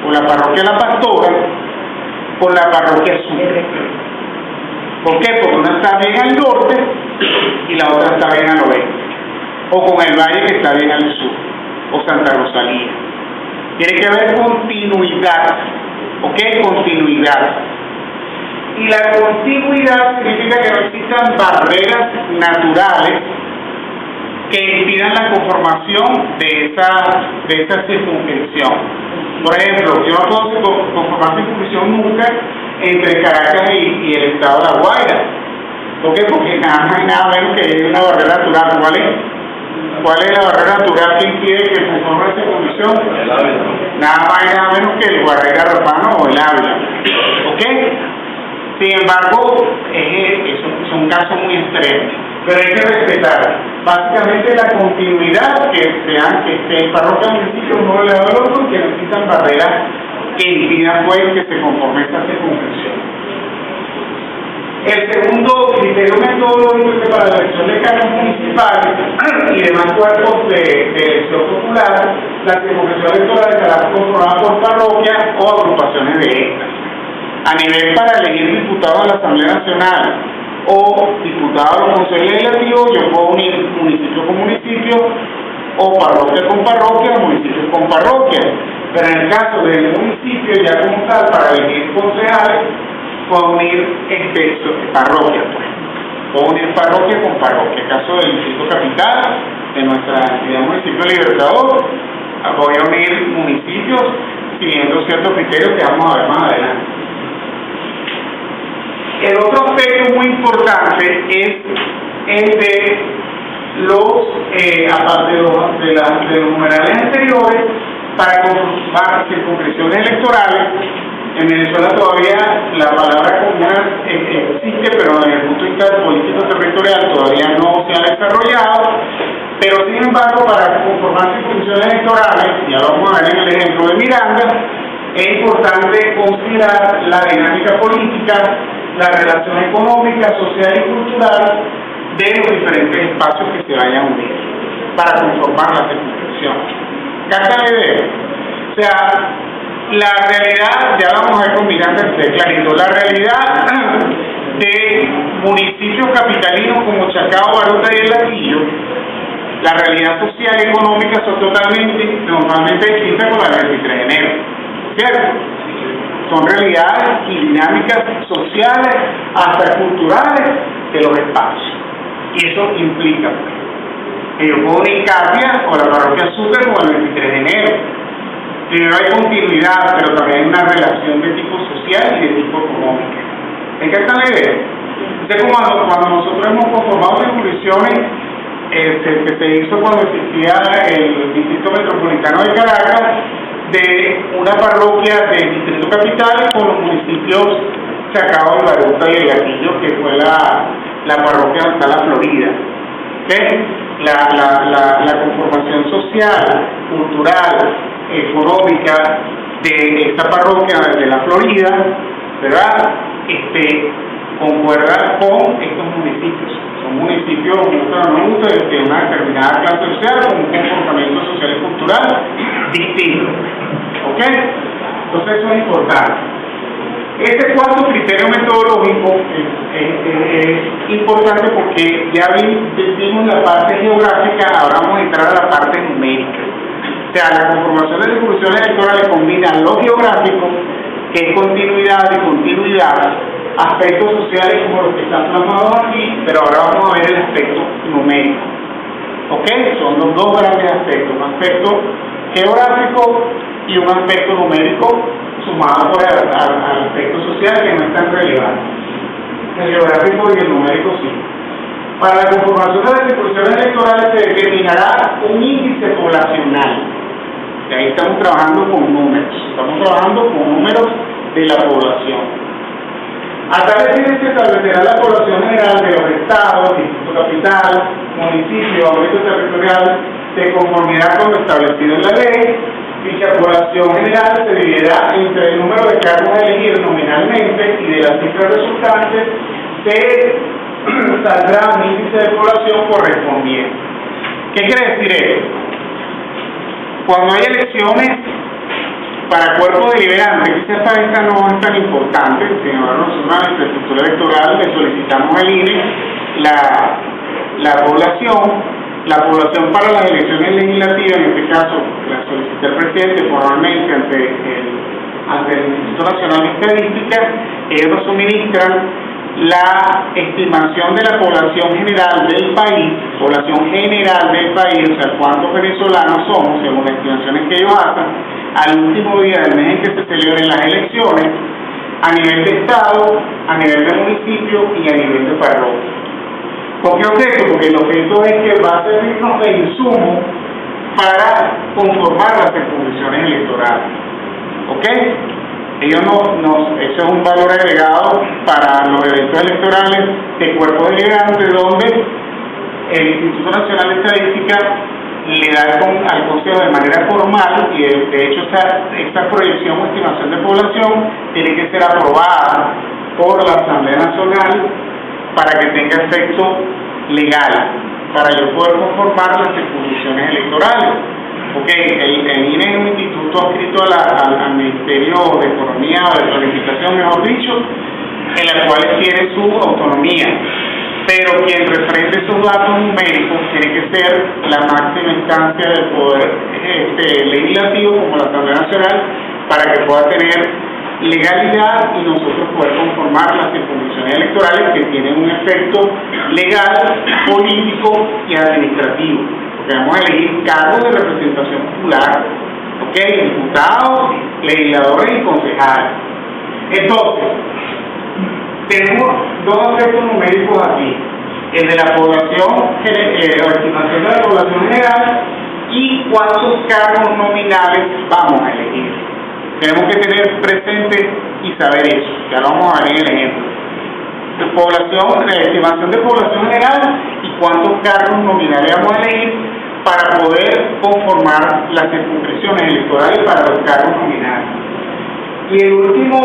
con la parroquia La Pastora, con la parroquia Sur. ¿Por qué? Porque una está bien al norte y la otra está bien al oeste. O con el valle que está bien al sur, o Santa Rosalía. Tiene que haber continuidad. ¿Ok? Continuidad. Y la contigüidad significa que no existan barreras naturales que impidan la conformación de esa circunscripción. Por ejemplo, yo no puedo conformar circunscripción nunca entre Caracas y el estado de La Guaira. ¿Por qué? Porque nada más y nada menos que hay una barrera natural. ¿Cuál es la barrera natural que impide que se conforme esa circunscripción? El Ávila. Nada más y nada menos que el Guarrey Garrafano o el Ávila. ¿Ok? Sin embargo, son casos muy extremos, pero hay que respetar básicamente la continuidad, que esté parroquia municipio uno al lado del otro, que no existan barreras que impidan pues que se conforme esta circunscripción. El segundo criterio metodológico es que para la elección de cargos municipales y demás cuerpos de elección popular, la circunscripción electoral estará conformada por parroquias o agrupaciones de estas. A nivel para elegir diputados a la Asamblea Nacional o diputados al Consejo Legislativo, yo puedo unir municipio con municipio o parroquia con parroquia, municipio con parroquia. Pero en el caso del municipio, ya como tal, para elegir concejales, puedo unir parroquia. Puedo unir parroquia con parroquia. En el caso del Distrito Capital, de nuestra entidad Municipio Libertador, voy a unir municipios siguiendo ciertos criterios que vamos a ver más adelante. El otro aspecto muy importante es el de aparte de los numerales anteriores, para conformar circunscripciones electorales. En Venezuela todavía la palabra comuna existe, pero desde el punto de vista político territorial todavía no se ha desarrollado. Pero sin embargo, para conformar circunscripciones electorales, ya vamos a ver en el ejemplo de Miranda, es importante considerar la dinámica política, la relación económica, social y cultural de los diferentes espacios que se vayan a unir para conformar la circunscripción. ¿Capta la idea? O sea, la realidad, ya vamos a ver con Miranda que esté clarito, la realidad de municipios capitalinos como Chacao, Baruta y El Latillo La realidad social y económica son normalmente distintas con la del 23 de enero, ¿cierto? Son realidades y dinámicas sociales, hasta culturales, de los espacios. Y eso implica que yo puedo unir Carpia o la parroquia Azúcar con el 23 de enero. Primero hay continuidad, pero también hay una relación de tipo social y de tipo económico. ¿Me encanta la idea? Entonces, cuando nosotros hemos conformado las jurisdicciones, que se hizo cuando existía el Distrito Metropolitano de Caracas, de una parroquia del Distrito Capital con los municipios Chacao, Baruta y El Gatillo, que fue la parroquia donde está la Florida. ¿Okay? La conformación social, cultural, económica de esta parroquia de la Florida, ¿verdad? Concuerda con estos municipios. Son municipios, de una determinada clase social, con un comportamiento social y cultural distinto. ¿Ok? Entonces eso es importante. Este cuarto criterio metodológico es importante porque ya vimos la parte geográfica, ahora vamos a entrar a la parte numérica. O sea, la conformación de discusiones electorales combina lo geográfico, que es continuidad y continuidad, aspectos sociales como los que están plasmados aquí, pero ahora vamos a ver el aspecto numérico. ¿Ok? Son los dos grandes aspectos, un aspecto geográfico y un aspecto numérico sumado por al aspecto social, que no es tan relevante. El geográfico y el numérico sí. Para la conformación de las disposiciones electorales se determinará un índice poblacional. Y ahí estamos trabajando con números, de la población. A tal fin se establecerá la población general de los estados, distrito capital, municipio, ámbito territorial, de conformidad con lo establecido en la ley. Dicha población general se dividirá entre el número de cargos a elegir nominalmente y de las cifras resultantes se saldrá un índice de población correspondiente. ¿Qué quiere decir esto? Cuando hay elecciones para cuerpos deliberantes, quizás esta no es tan importante, sin embargo, nosotros en la infraestructura electoral le solicitamos al INE la población para las elecciones legislativas, en este caso la solicita el presidente formalmente ante el Instituto Nacional de Estadística. Ellos nos suministran la estimación de la población general del país, o sea, cuántos venezolanos somos, según las estimaciones que ellos hacen, al último día del mes en que se celebren las elecciones, a nivel de estado, a nivel de municipio y a nivel de parroquia. ¿Por qué objeto? Porque el objeto es que va a servirnos de insumo para conformar las circunscripciones electorales. ¿Ok? Eso es un valor agregado para los eventos electorales de cuerpos deliberantes, donde el Instituto Nacional de Estadística le da al Consejo de manera formal, y de hecho esta proyección o estimación de población tiene que ser aprobada por la Asamblea Nacional para que tenga efecto legal, para yo poder conformar las circunscripciones electorales. Porque el INE es un instituto adscrito al Ministerio de Economía o de Planificación, mejor dicho, en la cual tiene su autonomía. Pero quien refrende esos datos numéricos tiene que ser la máxima instancia del poder legislativo, como la Asamblea Nacional, para que pueda tener legalidad y nosotros poder conformar las circunscripciones electorales que tienen un efecto legal, político y administrativo. Porque vamos a elegir cargos de representación popular, diputados, legisladores y concejales. Entonces, tenemos dos aspectos numéricos aquí: el de la población, estimación de la población general, y cuántos cargos nominales vamos a elegir. Tenemos que tener presente y saber eso, ya lo vamos a ver en el ejemplo. Estimación de población general y cuántos cargos nominales vamos a elegir para poder conformar las circunscripciones electorales para los cargos nominales. Y el último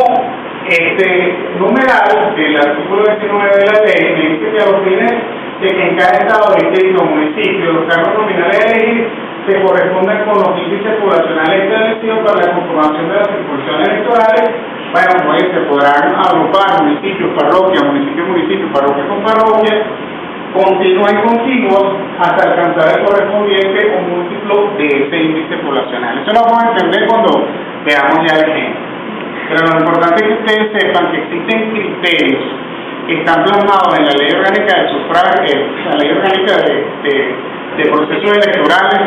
numeral del artículo 29 de la ley me dice que a los fines de que en cada estado, distrito o municipio los cargos nominales a elegir se corresponden con los índices poblacionales establecidos para la conformación de las circunscripciones electorales. Bueno, pues se podrán agrupar municipios, parroquia con parroquia, continua y contigua hasta alcanzar el correspondiente o múltiplo de ese índice poblacional. Eso lo vamos a entender cuando veamos ya el ejemplo. Pero lo importante es que ustedes sepan que existen criterios que están plasmados en la Ley Orgánica del Sufragio, la Ley Orgánica de Procesos Electorales,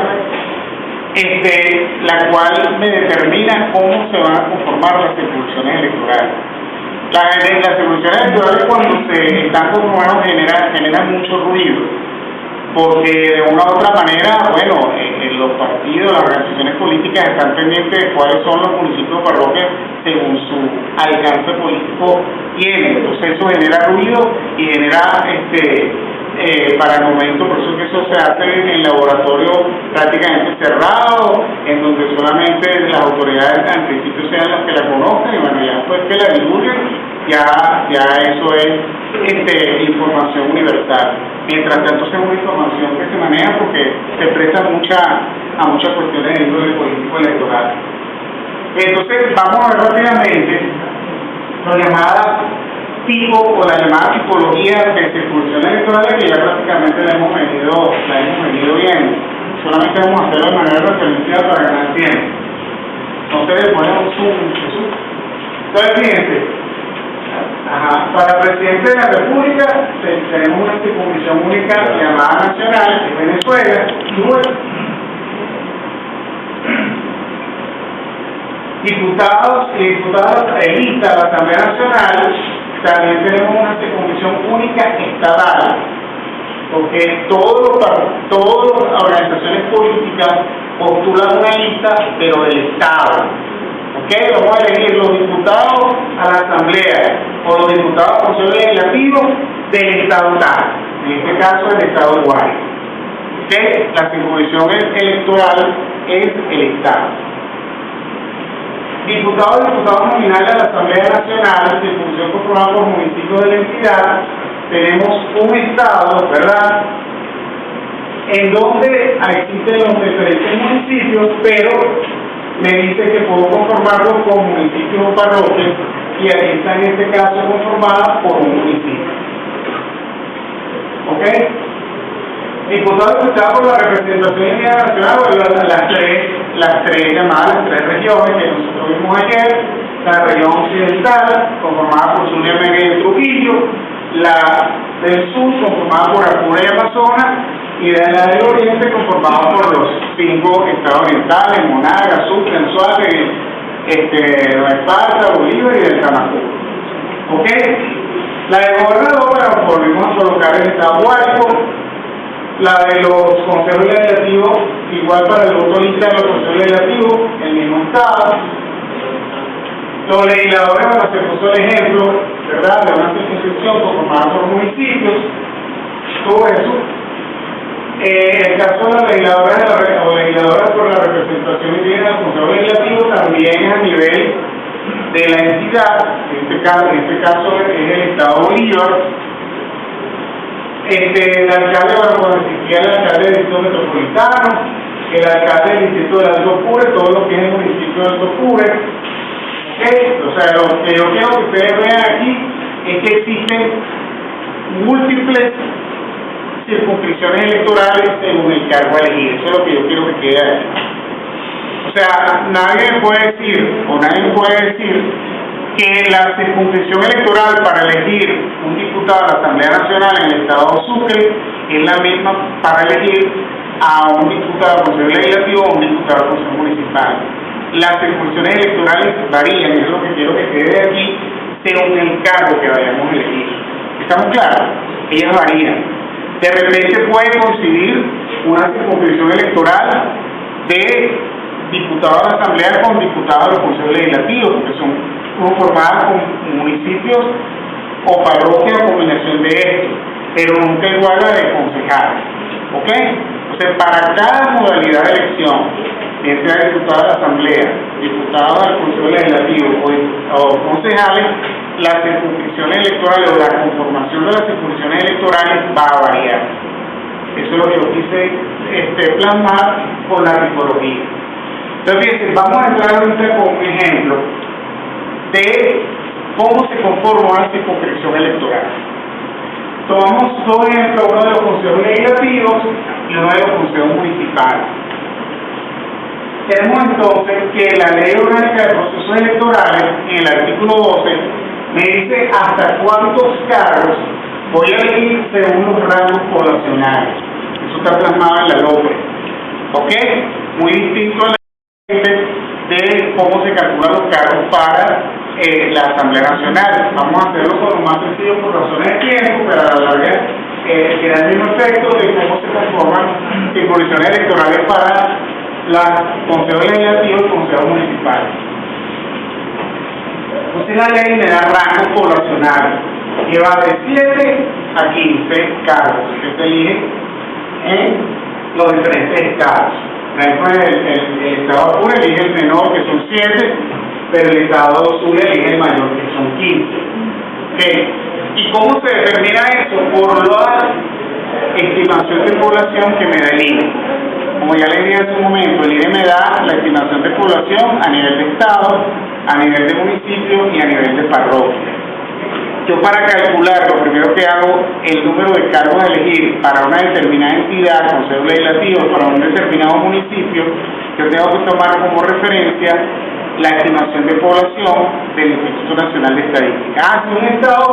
la cual me determina cómo se van a conformar las circunscripciones electorales. Las circunscripciones electorales, cuando se están conformadas, generan mucho ruido, porque de una u otra manera, bueno, los partidos, las organizaciones políticas están pendientes de cuáles son los municipios o parroquias según su alcance político tienen. Entonces eso genera ruido y genera para el momento, por eso que eso se hace en laboratorio prácticamente cerrado, en donde solamente las autoridades al principio sean las que la conozcan, y bueno, ya después que la divulguen, ya eso es información universal. Mientras tanto, es una información que se maneja porque se presta a muchas cuestiones de índole político electoral. Entonces, vamos a ver rápidamente la llamada tipo o la llamada tipología de circunscripciones electorales, que ya prácticamente la hemos venido viendo. Solamente vamos a hacerlo de manera referencial para ganar tiempo. Entonces, le ponemos un zoom. Entonces, fíjense. Para presidente de la República tenemos una circunscripción única llamada nacional, que es Venezuela. Diputados y diputadas elistas de la Asamblea Nacional, también tenemos una circunscripción única estatal, porque todas las organizaciones políticas postulan una lista, pero del Estado. Vamos a elegir los diputados a la Asamblea o los diputados al Consejo Legislativo del Estado tal, en este caso el Estado Guay. La circunscripción electoral es el Estado. Diputados y diputados nominales a la Asamblea Nacional, circunscripción conformada por municipios de la entidad, tenemos un Estado, ¿verdad?, en donde existen los diferentes municipios, pero me dice que puedo conformarlo con municipios o parroquias, y aquí está en este caso conformada por un municipio. Diputados y diputadas por la representación internacional, las tres llamadas, las tres regiones que nosotros vimos ayer: la región occidental, conformada por Zulia, Mega y Trujillo; la del sur, conformada por Apure y Amazonas; y de la del oriente, conformada por los 5 estados orientales: Monagas, Sucre, Anzoátegui, Nueva Esparta, Bolívar y del Tamacú. La de gobernador, volvimos a colocar el estado Guárico. La de los consejos legislativos, igual para el voto lista de los consejos legislativos, el mismo estado. Los legisladores, bueno, se puso el ejemplo, ¿verdad?, de una circunscripción conformada por municipios, todo eso. El caso de las legisladoras o legisladoras por la representación indígena del Consejo Legislativo también es a nivel de la entidad. En este caso es el Estado Bolívar. El alcalde, cuando existía el alcalde del distrito metropolitano, el alcalde del distrito de Alto Apure, todo lo que es el municipio de Alto Apure. O sea, lo que yo quiero que ustedes vean aquí es que existen múltiples circunscripciones electorales según el cargo a elegir. Eso es lo que yo quiero que quede aquí. O sea, nadie puede decir que la circunscripción electoral para elegir un diputado a la Asamblea Nacional en el estado Sucre es la misma para elegir a un diputado al Consejo Legislativo o un diputado al Consejo Municipal. Las circunscripciones electorales varían, eso es lo que quiero que quede aquí, según el cargo que vayamos a elegir. ¿Estamos claros? Ellas varían. De repente puede coincidir una circunscripción electoral de diputados a la Asamblea con diputados a los consejos legislativos, porque son conformadas con municipios o parroquias o combinación de esto, pero nunca igual a de concejales. Entonces, para cada modalidad de elección, bien sea diputado a la Asamblea, diputado al Consejo Legislativo o concejales, las circunscripciones electorales o la conformación de las circunscripciones electorales va a variar. Eso es lo que yo quise plasmar con la tipología. Entonces, fíjense, vamos a entrar ahorita con un ejemplo de cómo se conforma una circunscripción electoral. Tomamos dos ejemplos, uno de los consejos legislativos y uno de los consejos municipales. Tenemos entonces que la Ley Orgánica de Procesos Electorales, en el artículo 12, me dice hasta cuántos cargos voy a elegir según los rangos poblacionales. Eso está plasmado en la LOPE. ¿Ok? Muy distinto a la ley de cómo se calculan los cargos para la Asamblea Nacional. Vamos a hacerlo con lo más sencillo por razones de tiempo, pero a la larga queda el mismo efecto de cómo se transforman disposiciones electorales para los consejos legislativos y consejos municipales. Entonces la ley me da rangos poblacionales, que va de 7 a 15 cargos que se eligen en los diferentes estados. Por ejemplo, el estado Apure elige el menor, que son 7, pero el estado Zulia elige el mayor, que son 15. ¿Okay? ¿Y cómo se determina eso? Por la estimación de población que me da el INE. Como ya le dije hace un momento, el INE me da la estimación de población a nivel de estado, a nivel de municipio y a nivel de parroquia. Yo, para calcular, lo primero que hago, el número de cargos a elegir para una determinada entidad, consejo legislativo, para un determinado municipio, yo tengo que tomar como referencia la estimación de población del Instituto Nacional de Estadística. Si un estado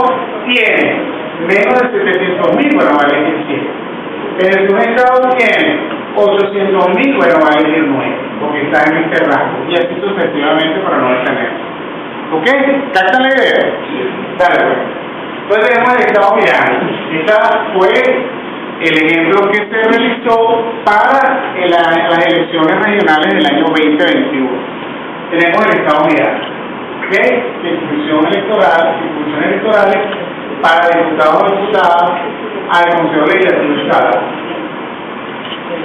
tiene menos de 700.000, bueno, va a elegir 100. Pero si un estado tiene 800.000, bueno, va a elegir 9, porque está en este rango, y así sucesivamente para no detenerse. ¿Ok? ¿Captan la idea? Dale, pues. Entonces tenemos el estado Miranda. Esta fue el ejemplo que se realizó para las elecciones regionales del año 2021. Tenemos el estado Miranda. ¿Ok? Discusiones electorales para diputados o diputadas al Consejo Legislativo de Estado.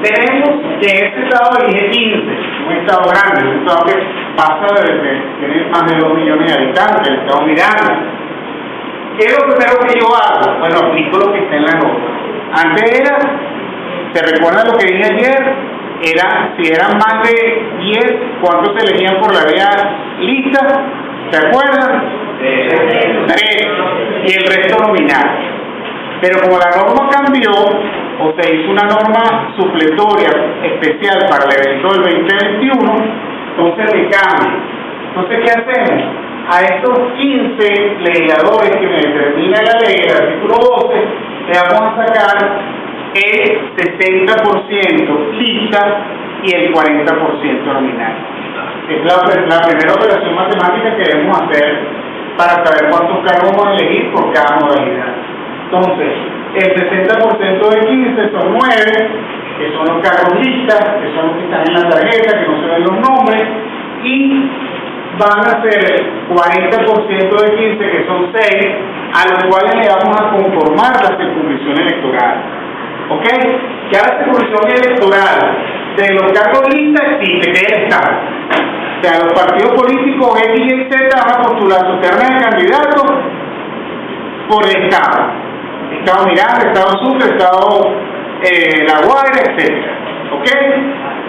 Tenemos que este estado elige 15, un estado grande, un estado que pasa tiene más de 2 millones de habitantes, el estado Miranda. ¿Qué es lo primero que yo hago? Bueno, aplico lo que está en la norma. Antes era, ¿se recuerda lo que dije ayer? Si eran más de 10, ¿cuántos se elegían por la vía lista? ¿Se acuerdan? 3, y el resto nominal. Pero como la norma cambió, o se hizo una norma supletoria especial para el evento del 2021, entonces le cambia. Entonces, ¿qué hacemos? A estos 15 legisladores que me determina la ley, el artículo 12, le vamos a sacar el 60% lista y el 40% nominal. Es la primera operación matemática que debemos hacer para saber cuántos cargos vamos a elegir por cada modalidad. Entonces, el 60% de 15 son 9, que son los cargos listas, que son los que están en la tarjeta, que no se ven los nombres, y van a ser el 40% de 15, que son 6, a los cuales le vamos a conformar la circunscripción electoral. ¿Ok? Ya la circunscripción electoral de los cargos listas existe, que es el Estado. O sea, los partidos políticos X y Z van a postular su terna de candidatos por el Estado. Estado Miranda, Estado Sucre, Estado La Guaira, etc. ¿Ok?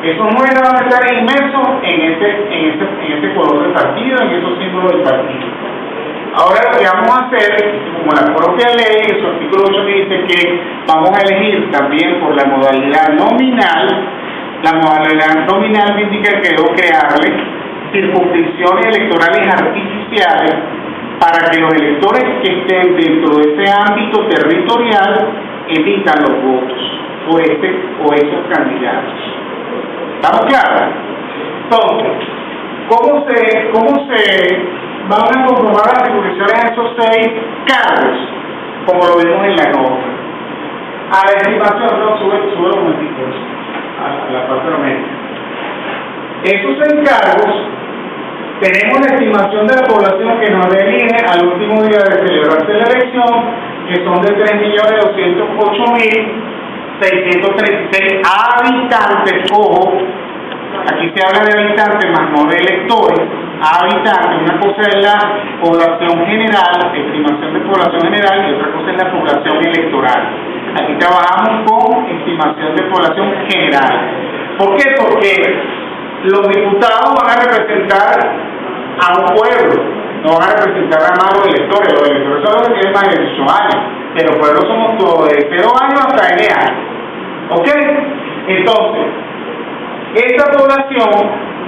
Esos 9 van a estar inmersos en ese color de partido, en esos símbolos del partido. Ahora lo que vamos a hacer, como la propia ley, en su artículo 8 dice que vamos a elegir también por la modalidad nominal. La modalidad nominal indica que debo crearle circunscripciones electorales artificiales para que los electores que estén dentro de ese ámbito territorial emitan los votos por este o esos candidatos. ¿Estamos claros? Entonces, ¿cómo se van a comprobar las circunscripciones a esos 6 cargos? Como lo vimos en la norma. A la estimación, no, sube un momentito a la parte numérica. Esos 6 cargos, tenemos la estimación de la población que nos elige al último día de celebrarse la elección, que son de 3.208.636 habitantes. Ojo, aquí se habla de habitantes más no de electores. Habitantes, una cosa es la población general, estimación de población general, y otra cosa es la población electoral. Aquí trabajamos con estimación de población general. ¿Por qué? Porque los diputados van a representar a un pueblo, no van a representar a más los electores. Los electores son los que tienen más de 18 años. pero pueblos somos todos, de 0 años hasta N años. ¿Ok? Entonces, esta población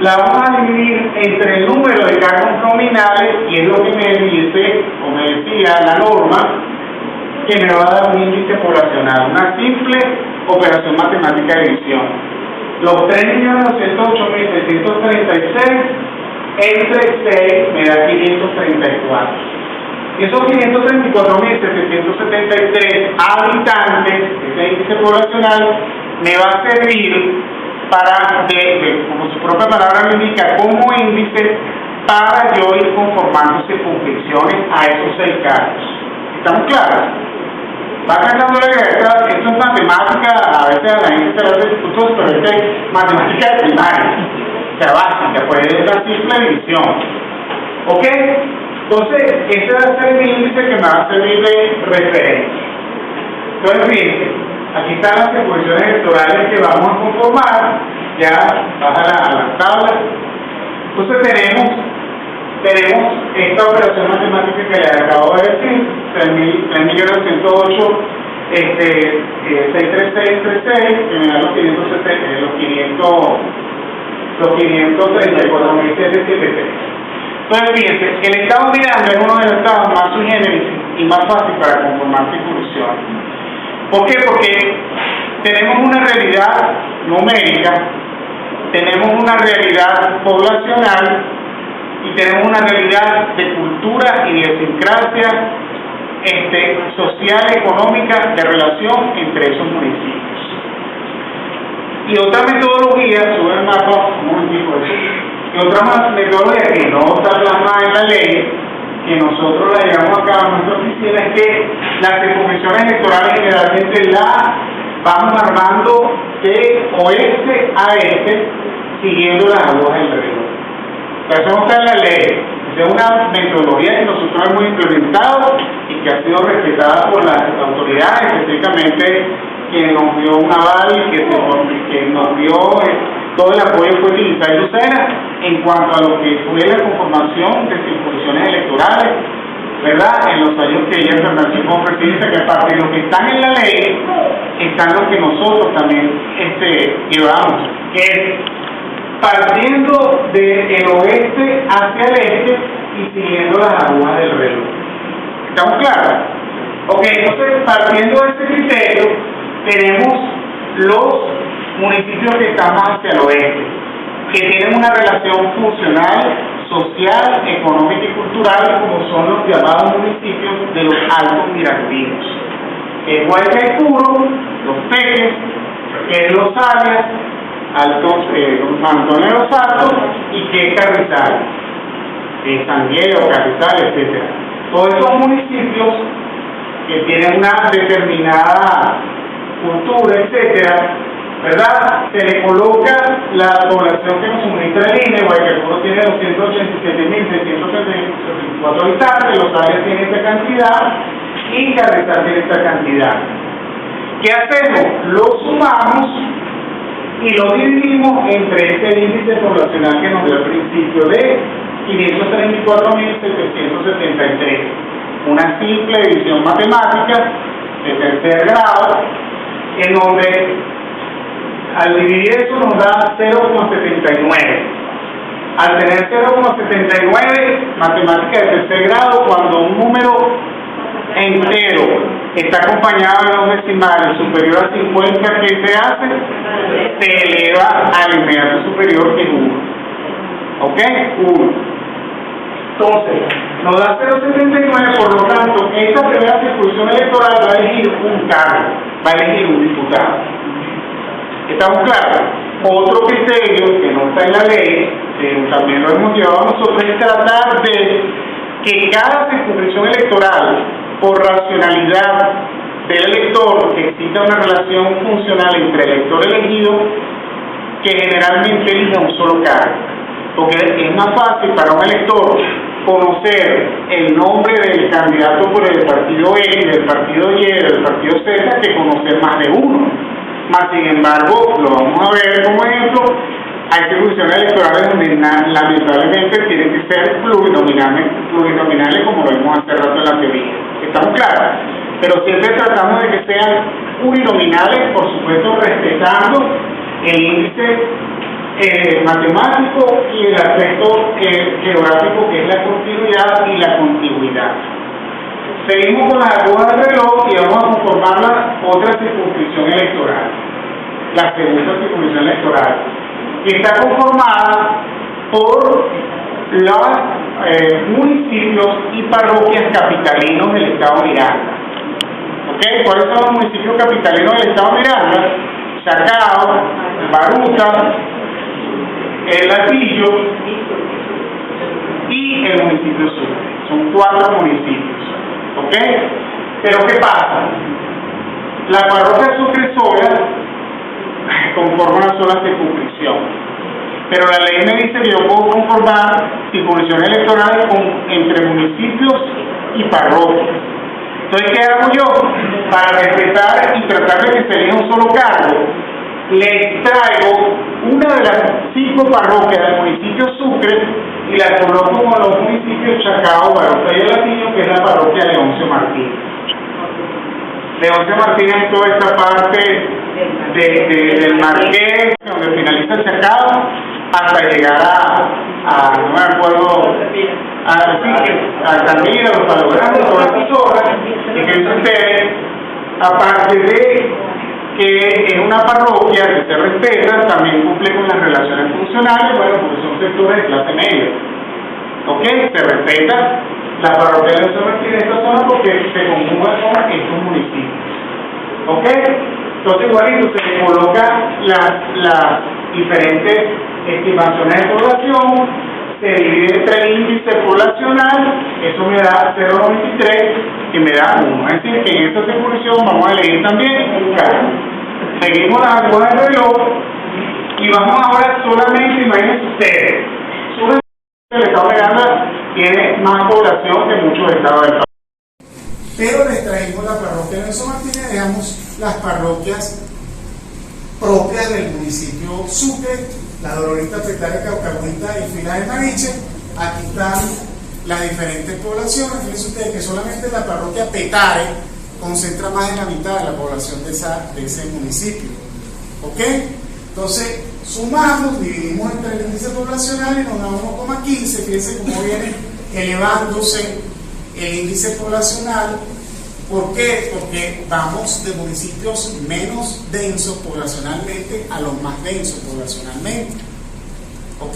la vamos a dividir entre el número de cargos nominales, y es lo que me dice, o me decía la norma, que me va a dar un índice poblacional, una simple operación matemática de división. Los 3.208.636 entre 6 me da 534. Y esos 534.773 habitantes, ese índice poblacional, me va a servir para, como su propia palabra me indica, como índice para yo ir conformando circunscripciones a esos 6 cargos. ¿Estamos claros? Va cantando la cabeza, esto es matemática, a veces a la gente se le hace discursos, pero esto es matemática de primaria, o sea, básica, pues es una simple división. ¿Ok? Entonces, este va a ser mi índice que me va a servir de referencia. Entonces, fíjense, aquí están las circunscripciones electorales que vamos a conformar, ya baja a la tabla. Entonces tenemos esta operación matemática que les acabo de decir, 3.908.63636, que me da los 534.773. Entonces, fíjense, el estado Miranda es uno de los estados más sui generis y más fácil para conformar circunscripciones. ¿Por qué? Porque tenemos una realidad numérica, tenemos una realidad poblacional y tenemos una realidad de cultura, idiosincrasia, social, económica, de relación entre esos municipios. Y otra metodología, sube el mapa, un momentito, y otra metodología que no está plasmada en la ley, que nosotros la llevamos a cabo en nuestra oficina, es que las circunscripciones electorales generalmente las vamos armando de oeste a este, siguiendo las aguas del río. Eso no está en la ley, es una metodología que nosotros hemos implementado y que ha sido respetada por las autoridades, específicamente quien nos dio un aval y que nos dio todo el apoyo fue utilizar Lucena en cuanto a lo que fue la conformación de circunscripciones electorales, ¿verdad? En los años que ella permaneció como presidenta, que aparte de lo que están en la ley, están los que nosotros también llevamos, que es partiendo del oeste hacia el este y siguiendo las agujas del reloj. ¿Estamos claros? Ok, entonces partiendo de este criterio, tenemos los municipios que están más hacia el oeste, que tienen una relación funcional, social, económica y cultural, como son los llamados municipios de los Altos Miracudinos, que es Guaycaipuro, Los Teques, que es Los Arias, San Antonio de los Altos, y que es Carrizal, San Diego, Carrizal, etc. Todos estos municipios que tienen una determinada cultura, etcétera, ¿verdad? Se le coloca la población que nos suministra el INE. Guaycaipuro tiene 287.634 habitantes, Los Arias tiene esta cantidad y Carrizal tiene esta cantidad. ¿Qué hacemos? Lo sumamos y lo dividimos entre este índice poblacional que nos dio al principio de 534.773. Una simple división matemática de tercer grado, en donde al dividir eso nos da 0,79. Al tener 0,79, matemática de tercer grado, cuando un número entero está acompañado de dos decimales superior a 50, ¿qué se hace? Se eleva al inmediato superior, que es 1. ¿Ok? 1. Entonces, nos da 0,79, por lo tanto, esta primera circunscripción electoral va a elegir un cargo, va a elegir un diputado. ¿Estamos claros? Otro criterio que no está en la ley, que también lo hemos llevado nosotros, es tratar de que cada circunscripción electoral, por racionalidad del elector, que exista una relación funcional entre el elector elegido, que generalmente elija un solo cargo. Porque es más fácil para un elector conocer el nombre del candidato por el partido X, del partido Y, del partido Z, que conocer más de uno. Más sin embargo, lo vamos a ver como ejemplo, hay circunscripciones electorales donde lamentablemente tienen que ser plurinominales, como lo vimos hace rato en la teoría. ¿Estamos claros? pero siempre tratamos de que sean uninominales, por supuesto respetando el índice matemático y el aspecto geográfico, que es la continuidad y la contigüidad. Seguimos con las agujas del reloj y vamos a conformar otra circunscripción electoral, la segunda circunscripción electoral, que está conformada por los municipios y parroquias capitalinos del Estado Miranda. ¿Okay? ¿Cuáles son los municipios capitalinos del Estado Miranda? Chacao, Baruta, El Latillo y el municipio Sucre. Son 4 municipios. ¿Ok? Pero ¿qué pasa? La parroquia Sucre sola conforma una sola circunscripción, pero la ley me dice que yo puedo conformar circunscripciones electorales entre municipios y parroquias. Entonces, ¿qué hago yo? Para respetar y tratar de que se elija un solo cargo, le traigo una de las 5 parroquias del municipio Sucre y la coloco con los municipios Chacao, Baruta y El Latillo, que es la parroquia Leoncio Martínez. Leoncio Martínez es toda esta parte del Marqués, donde finaliza Chacao, hasta llegar no me acuerdo, a Altamira, Los Palogranos, todas estas zonas. Y que sucede, aparte de que es una parroquia que se respeta, también cumple con las relaciones funcionales, bueno, porque son sectores de clase media. ¿Ok? Se respeta la parroquia de Leoncio Martínez en esta zona porque se conjuga con estos municipios. ¿Ok? Entonces, igualito se le coloca las diferentes estimaciones de población, se divide entre el índice poblacional, eso me da 0,93 y me da 1. Es decir, que en esta circunscripción vamos a elegir también un cargo. Seguimos las agujas del reloj y vamos ahora solamente, imagínense ustedes, el Estado Miranda tiene más población que muchos estados del país. Pero les trajimos la parroquia de Leoncio Martínez, dejamos las parroquias propias del municipio Sucre, la Dolorita, Petare, Caucahuita y Fila de Mariche. Aquí están las diferentes poblaciones. Fíjense ustedes que solamente la parroquia Petare concentra más de la mitad de la población de ese municipio. ¿Ok? Entonces, sumamos, dividimos entre el índice poblacional y nos da 1,15. Fíjense cómo viene elevándose el índice poblacional. ¿Por qué? Porque vamos de municipios menos densos poblacionalmente a los más densos poblacionalmente. ¿Ok?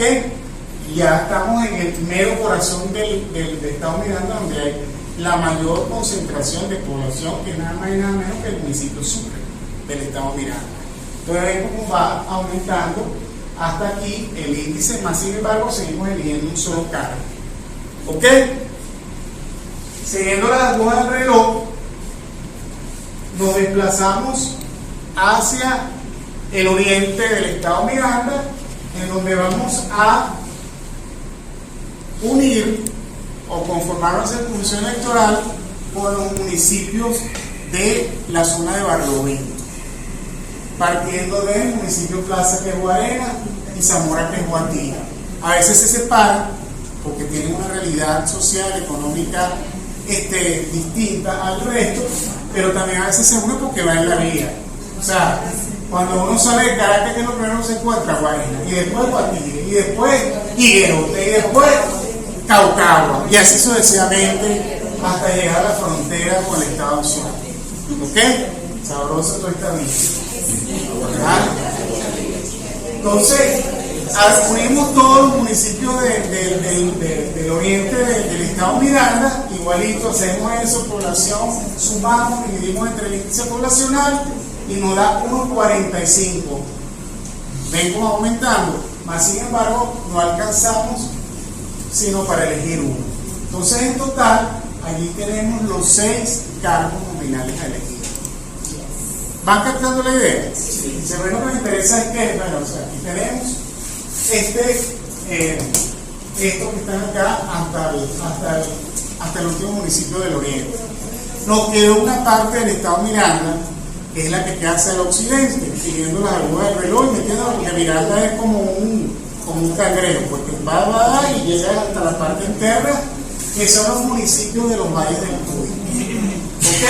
Y ya estamos en el mero corazón del Estado Miranda, donde hay la mayor concentración de población, que es nada más y nada menos que el municipio Sucre del Estado Miranda. Entonces ven cómo va aumentando hasta aquí el índice, más sin embargo seguimos eligiendo un solo cargo. ¿Ok? Siguiendo las agujas del reloj, nos desplazamos hacia el oriente del Estado Miranda, en donde vamos a unir o conformar una circunscripción electoral con los municipios de la zona de Barlovento, partiendo del municipio Plaza, que es Guarena, y Zamora, que es Guatira. A veces se separan porque tienen una realidad social, económica distinta al resto, pero también a veces se une porque va en la vía. O sea, cuando uno sale de Caracas, que es lo primero que se encuentra, Guarena, y después Guatire, y después Higuerote, y después Caucagua, y así sucesivamente hasta llegar a la frontera con el Estado Zulia. ¿Ok? Sabroso toda esta vida. ¿Verdad? Entonces, unimos todos los municipios del oriente del Estado Miranda, igualito, hacemos eso, población, sumamos, dividimos entre el índice poblacional y nos da 1,45. Ven cómo aumentando, más sin embargo no alcanzamos sino para elegir uno. Entonces en total allí tenemos los 6 cargos nominales a elegir. ¿Van captando la idea? Sí. Si lo que nos interesa es que, bueno, o sea, aquí tenemos estos que están acá hasta el último municipio del oriente. Nos quedó una parte del Estado Miranda, que es la que queda hacia el occidente, siguiendo las agujas del reloj y metiendo, porque Miranda es como un cangrejo, porque va y llega hasta la parte interna, que son los municipios de los valles del Tuy. ¿Ok?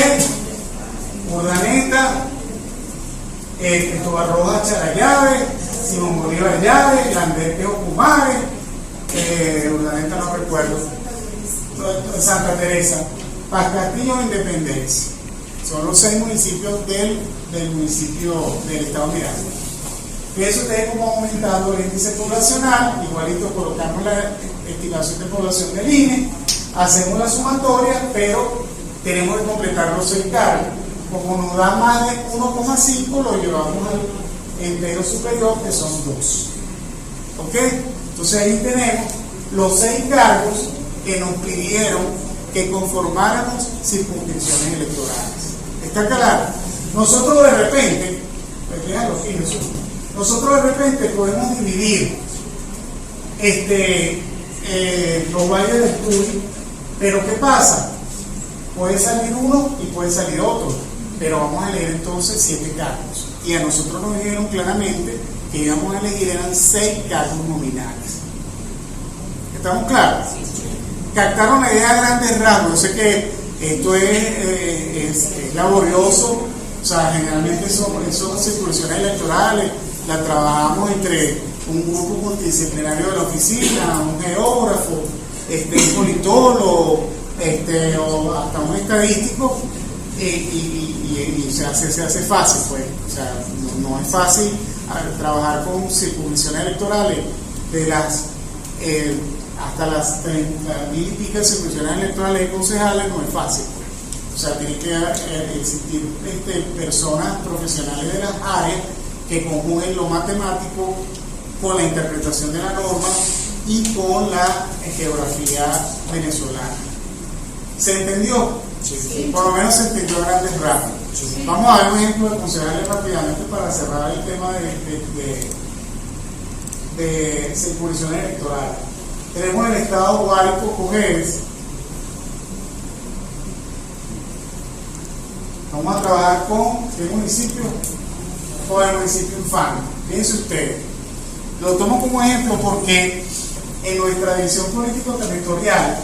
Urdaneta, Cristóbal Rojas Charayave, Simón Bolívar Llave, Landete Ocumare, Urdaneta no recuerdo, Santa Teresa, Paz Castillo, Independencia. Son los 6 municipios del municipio del estado Miranda. Fíjense ustedes cómo ha aumentado el índice poblacional, igualito colocamos la estimación de población del INE, hacemos la sumatoria, pero tenemos que completar los 6 cargos. Como nos da más de 1,5, lo llevamos al entero superior, que son 2. ¿Ok? Entonces ahí tenemos los 6 cargos que nos pidieron que conformáramos circunscripciones electorales. ¿Está claro? Nosotros de repente, podemos dividir los valles de estudio, pero ¿qué pasa? Puede salir uno y puede salir otro, pero vamos a elegir entonces 7 cargos. Y a nosotros nos dijeron claramente que íbamos a elegir eran 6 cargos nominales. ¿Estamos claros? Captaron la idea a grandes rasgos. Yo sé que esto es laborioso, o sea, generalmente son circunscripciones electorales, la trabajamos entre un grupo multidisciplinario de la oficina, un geógrafo, un politólogo, o hasta un estadístico, y se hace fácil, pues. O sea, no es fácil trabajar con circunscripciones electorales de las hasta las 30.000 y pico circunscripciones electorales y concejales, no es fácil, pues. O sea, tiene que existir personas profesionales de las áreas que conjuguen lo matemático con la interpretación de la norma y con la geografía venezolana. ¿Se entendió? Sí. Por lo menos se entendió a grandes rasgos. Sí. Vamos a ver un ejemplo de concejales rápidamente para cerrar el tema de circunscripciones electorales. Tenemos el estado Guárico, Cojedes. Vamos a trabajar con el municipio o el municipio Infante. Fíjense ustedes, lo tomo como ejemplo porque en nuestra división político-territorial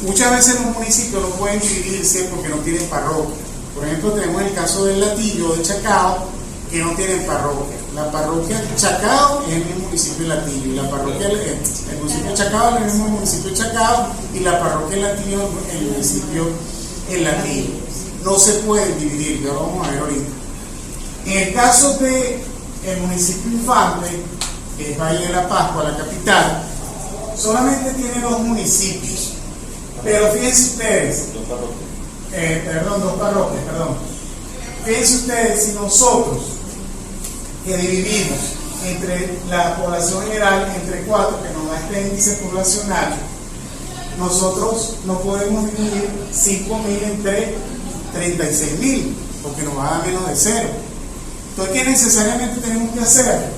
muchas veces los municipios no pueden dividirse porque no tienen parroquia. Por ejemplo, tenemos el caso del Latillo, de Chacao, que no tienen parroquia. La parroquia de Chacao es en el municipio de Latillo, y la parroquia el municipio de Chacao es el mismo municipio de Chacao, y la parroquia de Latillo es el municipio de Latillo. No se pueden dividir, ya lo vamos a ver ahorita. En el caso del municipio Infante, que es Valle de la Pascua, la capital, solamente tiene 2 municipios. Pero fíjense ustedes, dos parroquias. Fíjense ustedes, si nosotros que dividimos entre la población general, entre 4, que nos da este índice poblacional, nosotros no podemos dividir 5.000 entre 36.000, porque nos va a dar menos de 0. Entonces, ¿qué necesariamente tenemos que hacer?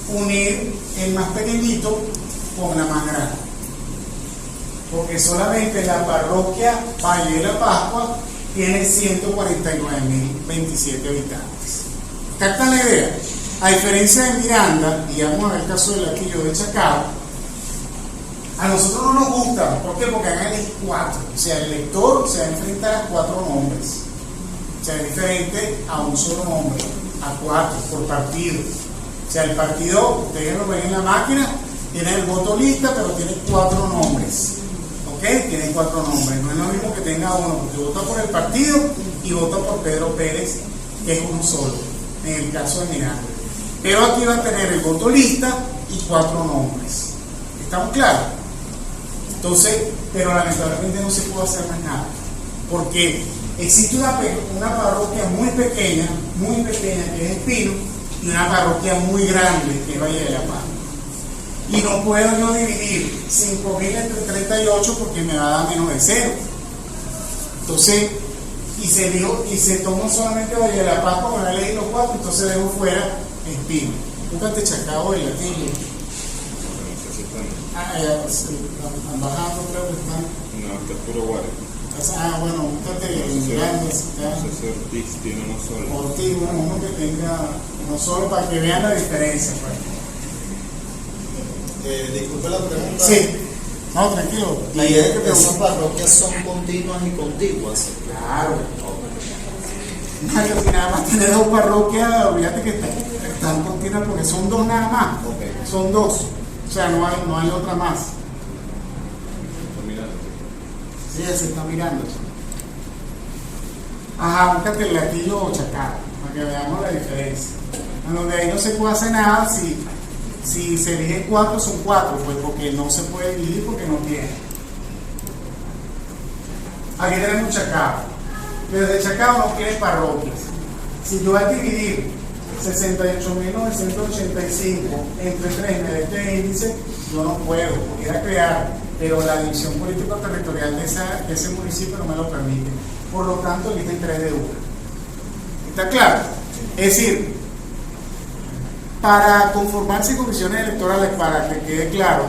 Unir el más pequeñito con la más grande. Porque solamente la parroquia Valle de la Pascua tiene 149.027 habitantes. ¿Captan la idea? A diferencia de Miranda, y vamos a ver el caso del Latillo de Chacao, a nosotros no nos gusta. ¿Por qué? Porque van a elegir 4. O sea, el elector se va a enfrentar a 4 nombres. O sea, es diferente a un solo nombre, a 4 por partido. O sea, el partido, ustedes lo ven en la máquina, tiene el voto lista, pero tiene 4 nombres. ¿Ok? Tiene 4 nombres. No es lo mismo que tenga uno, porque vota por el partido y vota por Pedro Pérez, que es uno solo, en el caso de Miranda. Pero aquí va a tener el voto lista y 4 nombres. ¿Estamos claros? Entonces, pero lamentablemente no se puede hacer más nada, porque existe una parroquia muy pequeña, que es Espino, y una parroquia muy grande, que es Valle de la Paz. Y no puedo yo dividir 5.000 entre 38 porque me va a dar menos de 0. Entonces, y se tomó solamente Valle de la Paz como la ley de los 4, entonces dejo fuera Espino. Búscate Chacao y Latillo. Bajando, creo que están. No, este es puro Guárico. Bueno, búscate Miranda. Ese Ortiz tiene uno solo. Ortiz, uno que tenga uno solo para que vean la diferencia, pues. Disculpe la pregunta. Sí. No, tranquilo. La idea es que esas parroquias son continuas y contiguas. Claro. Mario, si nada más tiene 2 parroquias, olvídate que están continuas porque son 2 nada más. Son 2. O sea, no hay otra más. Sí, ya se está mirando. Ajá, búscate el latillo o chacal, para que veamos la diferencia. En donde ahí no se puede hacer nada, si se eligen 4 son 4, pues porque no se puede dividir porque no tiene. Aquí tenemos Chacao. Desde Chacao no tiene parroquias. Si yo al dividir 68.985 entre 3 me da este índice, yo no puedo, pudiera crear, pero la división político-territorial de ese municipio no me lo permite. Por lo tanto, eligen 3 de 1. ¿Está claro? Es decir, para conformarse en comisiones electorales, para que quede claro,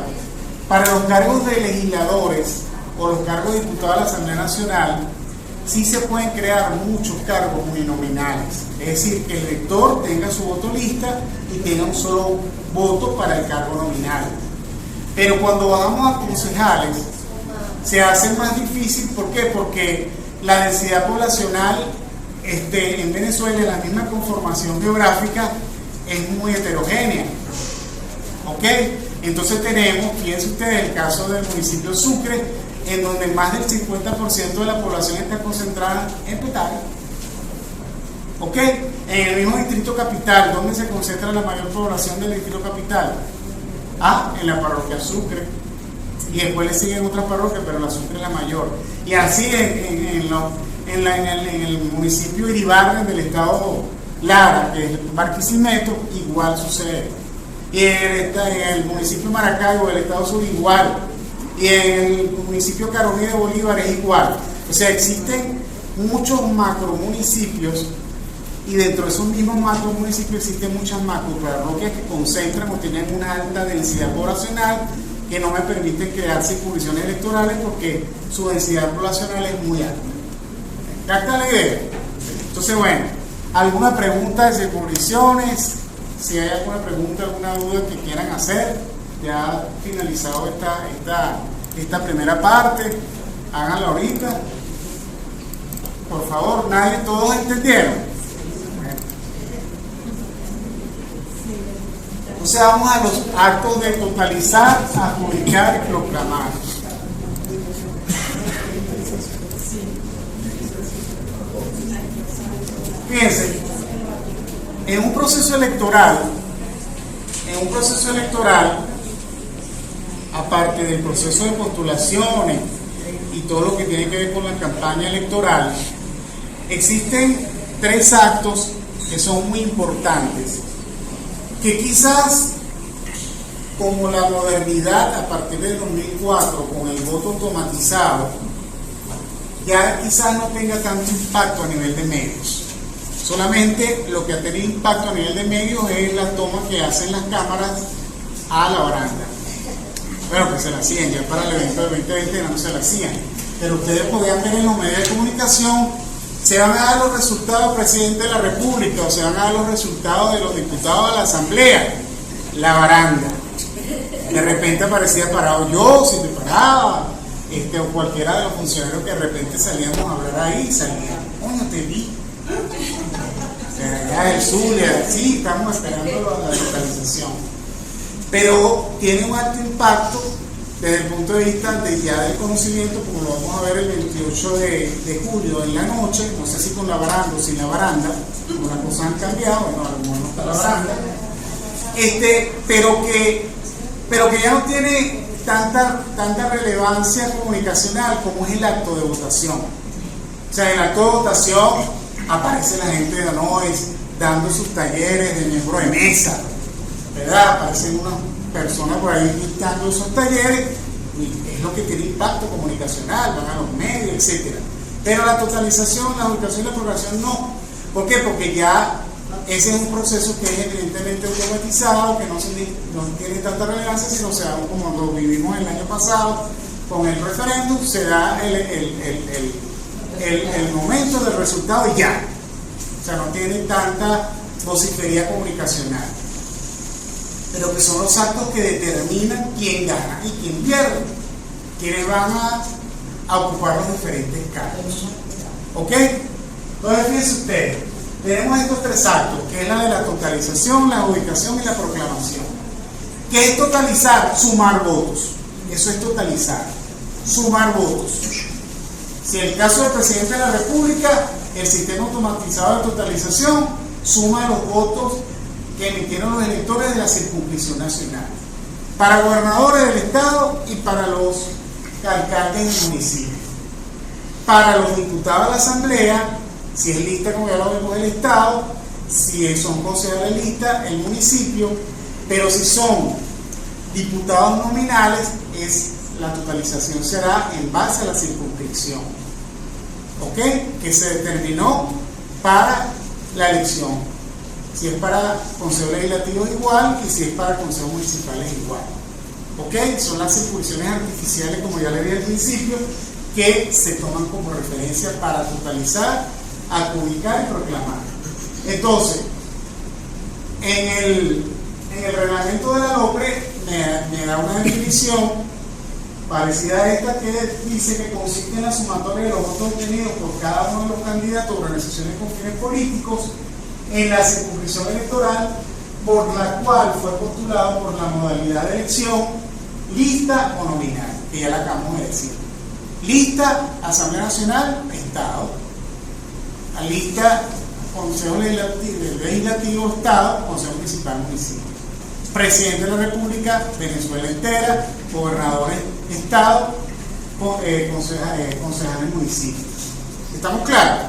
para los cargos de legisladores o los cargos de diputados de la Asamblea Nacional, sí se pueden crear muchos cargos uninominales. Es decir, que el elector tenga su voto lista y tenga un solo voto para el cargo nominal. Pero cuando vamos a concejales, se hace más difícil. ¿Por qué? Porque la densidad poblacional en Venezuela, en la misma conformación geográfica, es muy heterogénea. ¿Ok? Entonces tenemos, fíjense ustedes, el caso del municipio Sucre, en donde más del 50% de la población está concentrada en Petare. ¿Ok? En el mismo distrito capital, ¿dónde se concentra la mayor población del distrito capital? En la parroquia Sucre. Y después le siguen otras parroquias, pero la Sucre es la mayor. Y así en el municipio Iribarren del estado Lara, que es Barquisimeto, igual sucede. Y en el municipio Maracaibo del estado Sur, igual. Y en el municipio Caroní de Bolívar es igual. O sea, existen muchos macromunicipios, y dentro de esos mismos macromunicipios existen muchas macroparroquias que concentran o tienen una alta densidad poblacional que no me permiten crear circunscripciones electorales porque su densidad poblacional es muy alta. ¿Capta la idea? Entonces, bueno, ¿alguna pregunta de circunscripciones? Si hay alguna pregunta, alguna duda que quieran hacer, ya finalizado esta primera parte, háganla ahorita. Por favor, nadie, todos entendieron. O sea, vamos a los actos de totalizar, adjudicar y proclamar. Fíjense, en un proceso electoral, aparte del proceso de postulaciones y todo lo que tiene que ver con la campaña electoral, existen 3 actos que son muy importantes, que quizás, como la modernidad a partir del 2004 con el voto automatizado, ya quizás no tenga tanto impacto a nivel de medios. Solamente lo que ha tenido impacto a nivel de medios es la toma que hacen las cámaras a la baranda. Bueno, pues se la hacían, ya para el evento del 2020 no se la hacían. Pero ustedes podían ver en los medios de comunicación, se van a dar los resultados del presidente de la República, o se van a dar los resultados de los diputados de la Asamblea, la baranda. De repente aparecía parado yo, si me paraba, o cualquiera de los funcionarios que de repente salíamos a hablar ahí, salían, no te vi. Ya el Zulia, sí, estamos esperando la localización. Pero tiene un alto impacto desde el punto de vista del conocimiento, como lo vamos a ver el 28 de julio en la noche, no sé si con la baranda o sin la baranda, como las cosas han cambiado, bueno, a lo mejor no está la baranda, pero que ya no tiene tanta relevancia comunicacional como es el acto de votación. O sea, en el acto de votación aparece la gente de Anois dando sus talleres de miembro de mesa, ¿verdad? Aparecen unas personas por ahí dictando esos talleres, y es lo que tiene impacto comunicacional, van a los medios, etc. Pero la totalización, la ubicación y la programación no. ¿Por qué? Porque ya ese es un proceso que es evidentemente automatizado, que no tiene tanta relevancia, sino se da como lo vivimos el año pasado con el referéndum, se da el momento del resultado y ya. O sea, no tiene tanta vocifería comunicacional. Pero que son los actos que determinan quién gana y quién pierde, quienes van a ocupar los diferentes cargos. ¿Ok? Entonces, fíjense ustedes, tenemos estos tres actos, que es la de la totalización, la adjudicación y la proclamación. ¿Qué es totalizar? Sumar votos. Eso es totalizar, sumar votos. Si en el caso del presidente de la República, el sistema automatizado de totalización suma los votos que emitieron los electores de la circunscripción nacional, para gobernadores del estado y para los alcaldes del municipio. Para los diputados de la asamblea, si es lista, como ya lo vimos, el estado, si son concejales lista, el municipio, pero si son diputados nominales, la totalización será en base a la circunscripción, ¿ok? Que se determinó para la elección. Si es para consejos legislativos igual, y si es para consejos municipales igual, ¿ok? Son las circunscripciones artificiales, como ya le dije al principio, que se toman como referencia para totalizar, adjudicar y proclamar. Entonces, en el reglamento de la LOPRE me da una definición parecida a esta, que dice que consiste en la sumatoria de los votos obtenidos por cada uno de los candidatos o organizaciones con fines políticos en la circunscripción electoral por la cual fue postulado por la modalidad de elección, lista o nominal, que ya la acabamos de decir. Lista, Asamblea Nacional, Estado. Lista, Consejo Legislativo, Estado, Consejo Municipal, Municipio. Presidente de la República, Venezuela entera, gobernadores, Estado, concejales, municipios. ¿Estamos claros?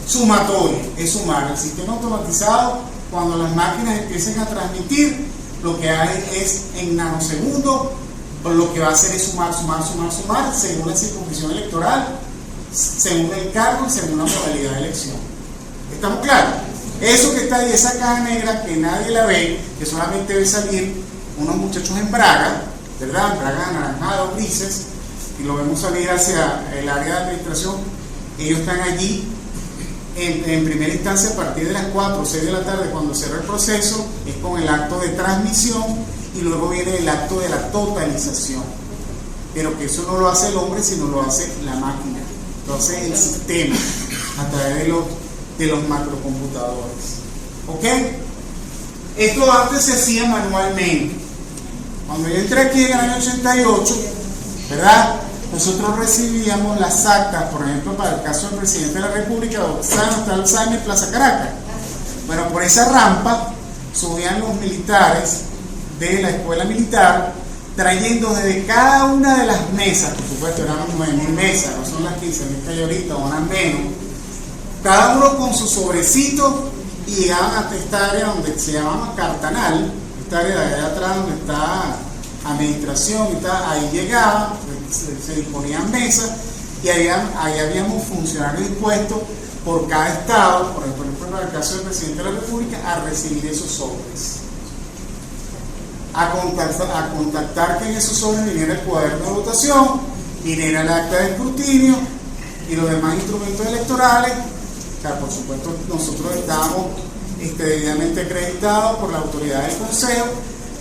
Sumatorio, es sumar. El sistema automatizado, cuando las máquinas empiecen a transmitir, lo que hay es en nanosegundos, lo que va a hacer es sumar, según la circunscripción electoral, según el cargo y según la modalidad de elección. ¿Estamos claros? Eso que está ahí, esa caja negra que nadie la ve, que solamente ve salir unos muchachos en braga, ¿verdad? Bragas anaranjados, grises, y lo vemos salir hacia el área de administración. Ellos están allí en primera instancia a partir de las 4 o 6 de la tarde, cuando cierra el proceso, es con el acto de transmisión, y luego viene el acto de la totalización. Pero que eso no lo hace el hombre, sino lo hace la máquina, lo hace el sistema a través de los macrocomputadores. ¿Ok? Esto antes se hacía manualmente. Cuando yo entré aquí en el año 88, ¿verdad? Nosotros recibíamos las actas, por ejemplo, para el caso del presidente de la República, hasta Alzheimer, Plaza Caracas. Bueno, por esa rampa subían los militares de la escuela militar, trayendo desde cada una de las mesas, por supuesto eran 9.000 mesas, no son las 15.000 que hay ahorita, o eran menos, cada uno con su sobrecito, y llegaban hasta esta área donde se llamaba Cartanal, esta área de allá atrás donde está administración y tal, ahí llegaban, se disponían mesas, y ahí habíamos funcionarios dispuestos por cada estado, por ejemplo, en el caso del presidente de la República, a recibir esos sobres, a contactar que en esos sobres viniera el cuaderno de votación, viniera el acta de escrutinio y los demás instrumentos electorales. O sea, por supuesto, nosotros estábamos debidamente acreditados por la autoridad del Consejo,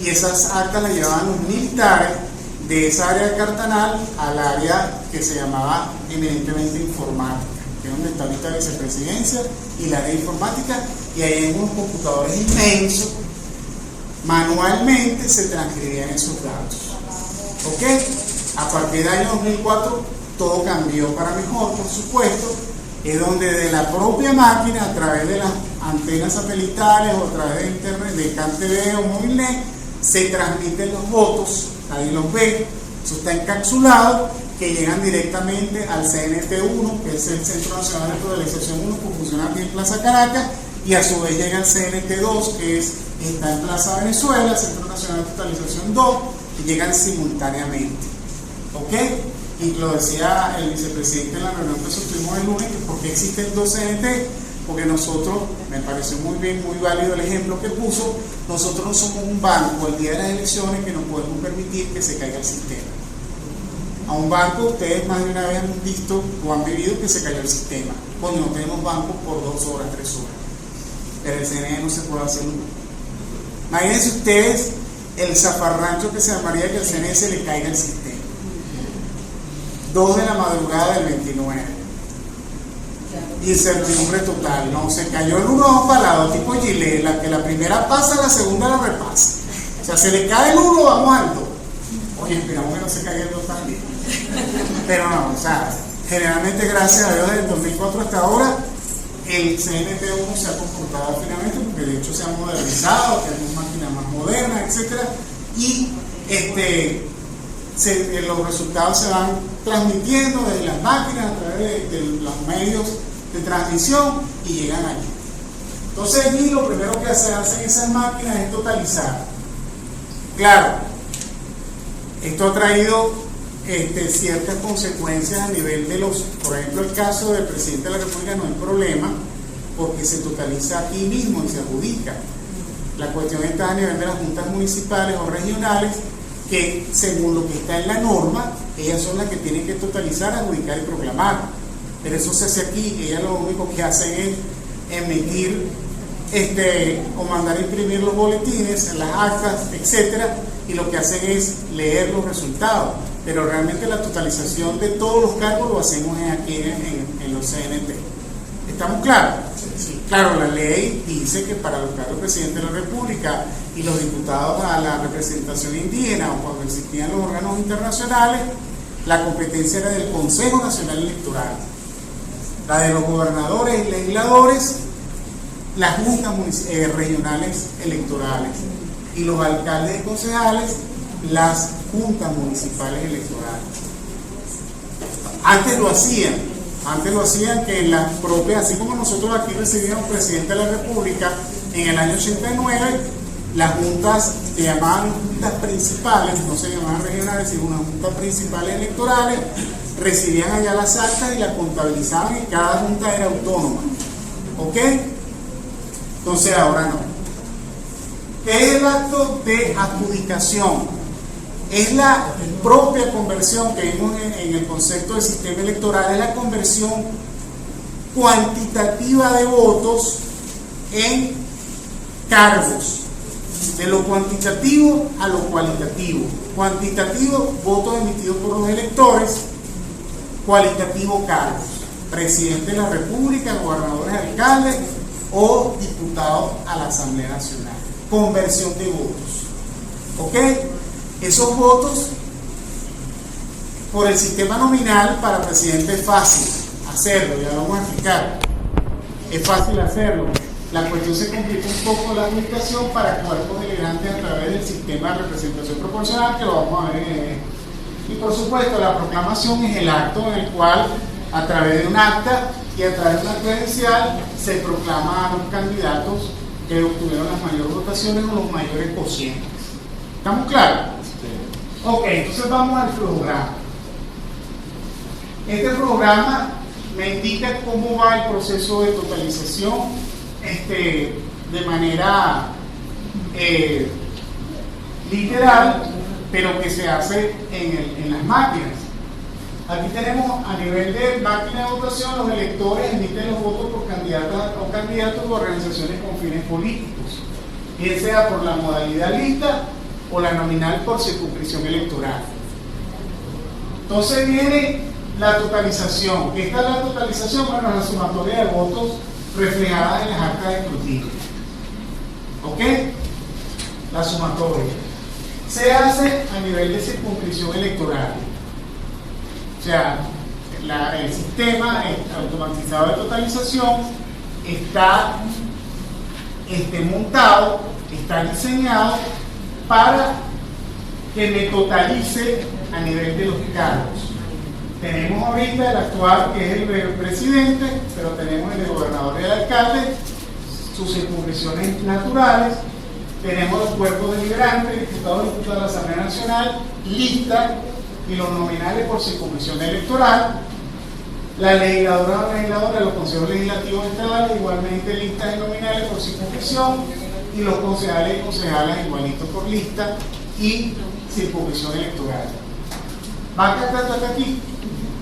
y esas actas las llevaban los militares de esa área de Cartanal al área que se llamaba eminentemente informática, que es donde está ahorita la vicepresidencia y la área de informática, y ahí hay unos computadores inmensos. Manualmente se transcribían esos datos. ¿Ok? A partir del año 2004 todo cambió para mejor, por supuesto. Es donde de la propia máquina, a través de las antenas satelitales o a través de internet, de CanTV o Movilnet, se transmiten los votos. Ahí los ve, eso está encapsulado, que llegan directamente al CNT1, que es el Centro Nacional de Totalización 1, que funciona aquí en Plaza Caracas, y a su vez llega al CNT2, que está en Plaza Venezuela, Centro Nacional de Totalización 2, y llegan simultáneamente. ¿Ok? Y lo decía el vicepresidente en la reunión que sostuvimos el lunes, que por qué existen dos CNT, porque nosotros, me pareció muy bien, muy válido el ejemplo que puso, nosotros no somos un banco el día de las elecciones que no podemos permitir que se caiga el sistema. A un banco, ustedes más de una vez han visto o han vivido que se cayó el sistema, cuando no tenemos bancos por 2 horas, 3 horas. Pero el CNE no se puede hacer nunca. Imagínense ustedes el zafarrancho que se llamaría que al CNE se le caiga el sistema. 2 de la madrugada del 29. incertidumbre total, no, se cayó el uno para lado, tipo Gillette, la que la primera pasa, la segunda la repasa. O sea, se le cae el uno, vamos al 2. Oye, esperamos que no se caiga el 2 también. Pero no, o sea, generalmente, gracias a Dios, desde el 2004 hasta ahora, el CNT1 se ha comportado finalmente, porque de hecho se ha modernizado, tenemos máquinas más modernas, etcétera, y los resultados se van transmitiendo desde las máquinas a través de los medios de transmisión y llegan allí. Entonces allí lo primero que se hace en esas máquinas es totalizar. Claro, esto ha traído ciertas consecuencias a nivel de los, por ejemplo, el caso del presidente de la República no hay problema porque se totaliza aquí mismo y se adjudica. La cuestión está a nivel de las juntas municipales o regionales, que según lo que está en la norma, ellas son las que tienen que totalizar, adjudicar y proclamar. Pero eso se hace aquí, ellas lo único que hacen es emitir o mandar a imprimir los boletines, las actas, etcétera, y lo que hacen es leer los resultados. Pero realmente la totalización de todos los cargos lo hacemos aquí en los CNT. ¿Estamos claros? Sí. Claro, la ley dice que para los cargos de presidente de la República y los diputados a la representación indígena o cuando existían los órganos internacionales, la competencia era del Consejo Nacional Electoral. La de los gobernadores y legisladores, las juntas regionales electorales, y los alcaldes y concejales, las juntas municipales electorales. Antes lo hacían que en las propias, así como nosotros aquí recibimos presidente de la República en el año 89, las juntas se llamaban juntas principales, no se llamaban regionales, sino unas juntas principales electorales, recibían allá las actas y las contabilizaban y cada junta era autónoma. ¿Ok? Entonces ahora no. ¿Qué es el acto de adjudicación? Es la propia conversión que vimos en el concepto del sistema electoral, es la conversión cuantitativa de votos en cargos, de lo cuantitativo a lo cualitativo. Cuantitativo, votos emitidos por los electores; cualitativo, cargos, presidente de la República, gobernadores, alcaldes o diputados a la Asamblea Nacional. Conversión de votos. ¿Ok? Esos votos, por el sistema nominal, para presidente es fácil hacerlo, ya lo vamos a explicar. Es fácil hacerlo. La cuestión se complica un poco la administración para cuerpos deliberantes a través del sistema de representación proporcional, que lo vamos a ver en esto. Y por supuesto, la proclamación es el acto en el cual, a través de un acta y a través de una credencial, se proclama a los candidatos que obtuvieron las mayores votaciones o los mayores cocientes. ¿Estamos claros? Ok, entonces vamos al programa. Este programa me indica cómo va el proceso de totalización de manera literal, pero que se hace en las máquinas. Aquí tenemos a nivel de máquina de votación, los electores emiten los votos por candidatos o organizaciones con fines políticos, bien sea por la modalidad lista o la nominal por circunscripción electoral. Entonces viene la totalización. ¿Qué es la totalización? Bueno, la sumatoria de votos reflejada en las actas de escrutinio. ¿Ok? La sumatoria. Se hace a nivel de circunscripción electoral. O sea, el sistema automatizado de totalización está montado, está diseñado para que me totalice a nivel de los cargos. Tenemos ahorita el actual, que es el del presidente, pero tenemos el de gobernador y el alcalde, sus circunscripciones naturales, tenemos los cuerpos deliberantes, diputados y diputadas de la Asamblea Nacional, lista y los nominales por circunscripción electoral, la legisladora o legisladora de los consejos legislativos estatales, igualmente listas y nominales por circunscripción, y los concejales y concejalas igualitos por lista y circunscripción electoral. ¿Va a captar hasta aquí?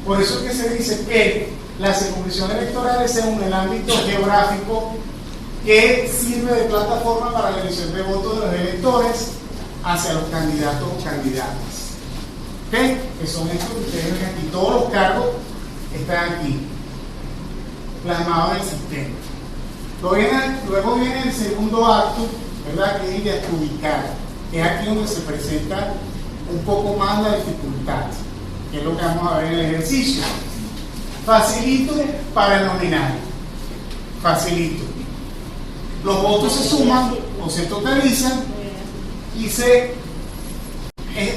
Por eso es que se dice que la circunscripción electoral es según el ámbito geográfico que sirve de plataforma para la elección de votos de los electores hacia los candidatos o candidatas. ¿Ok? Que son estos que ustedes ven aquí. Todos los cargos están aquí. plasmado en el sistema. Luego viene el segundo acto, ¿verdad? Que es el de adjudicar, que es aquí donde se presenta un poco más la dificultad, que es lo que vamos a ver en el ejercicio. Facilito para el nominal. Facilito. Los votos se suman o se totalizan y se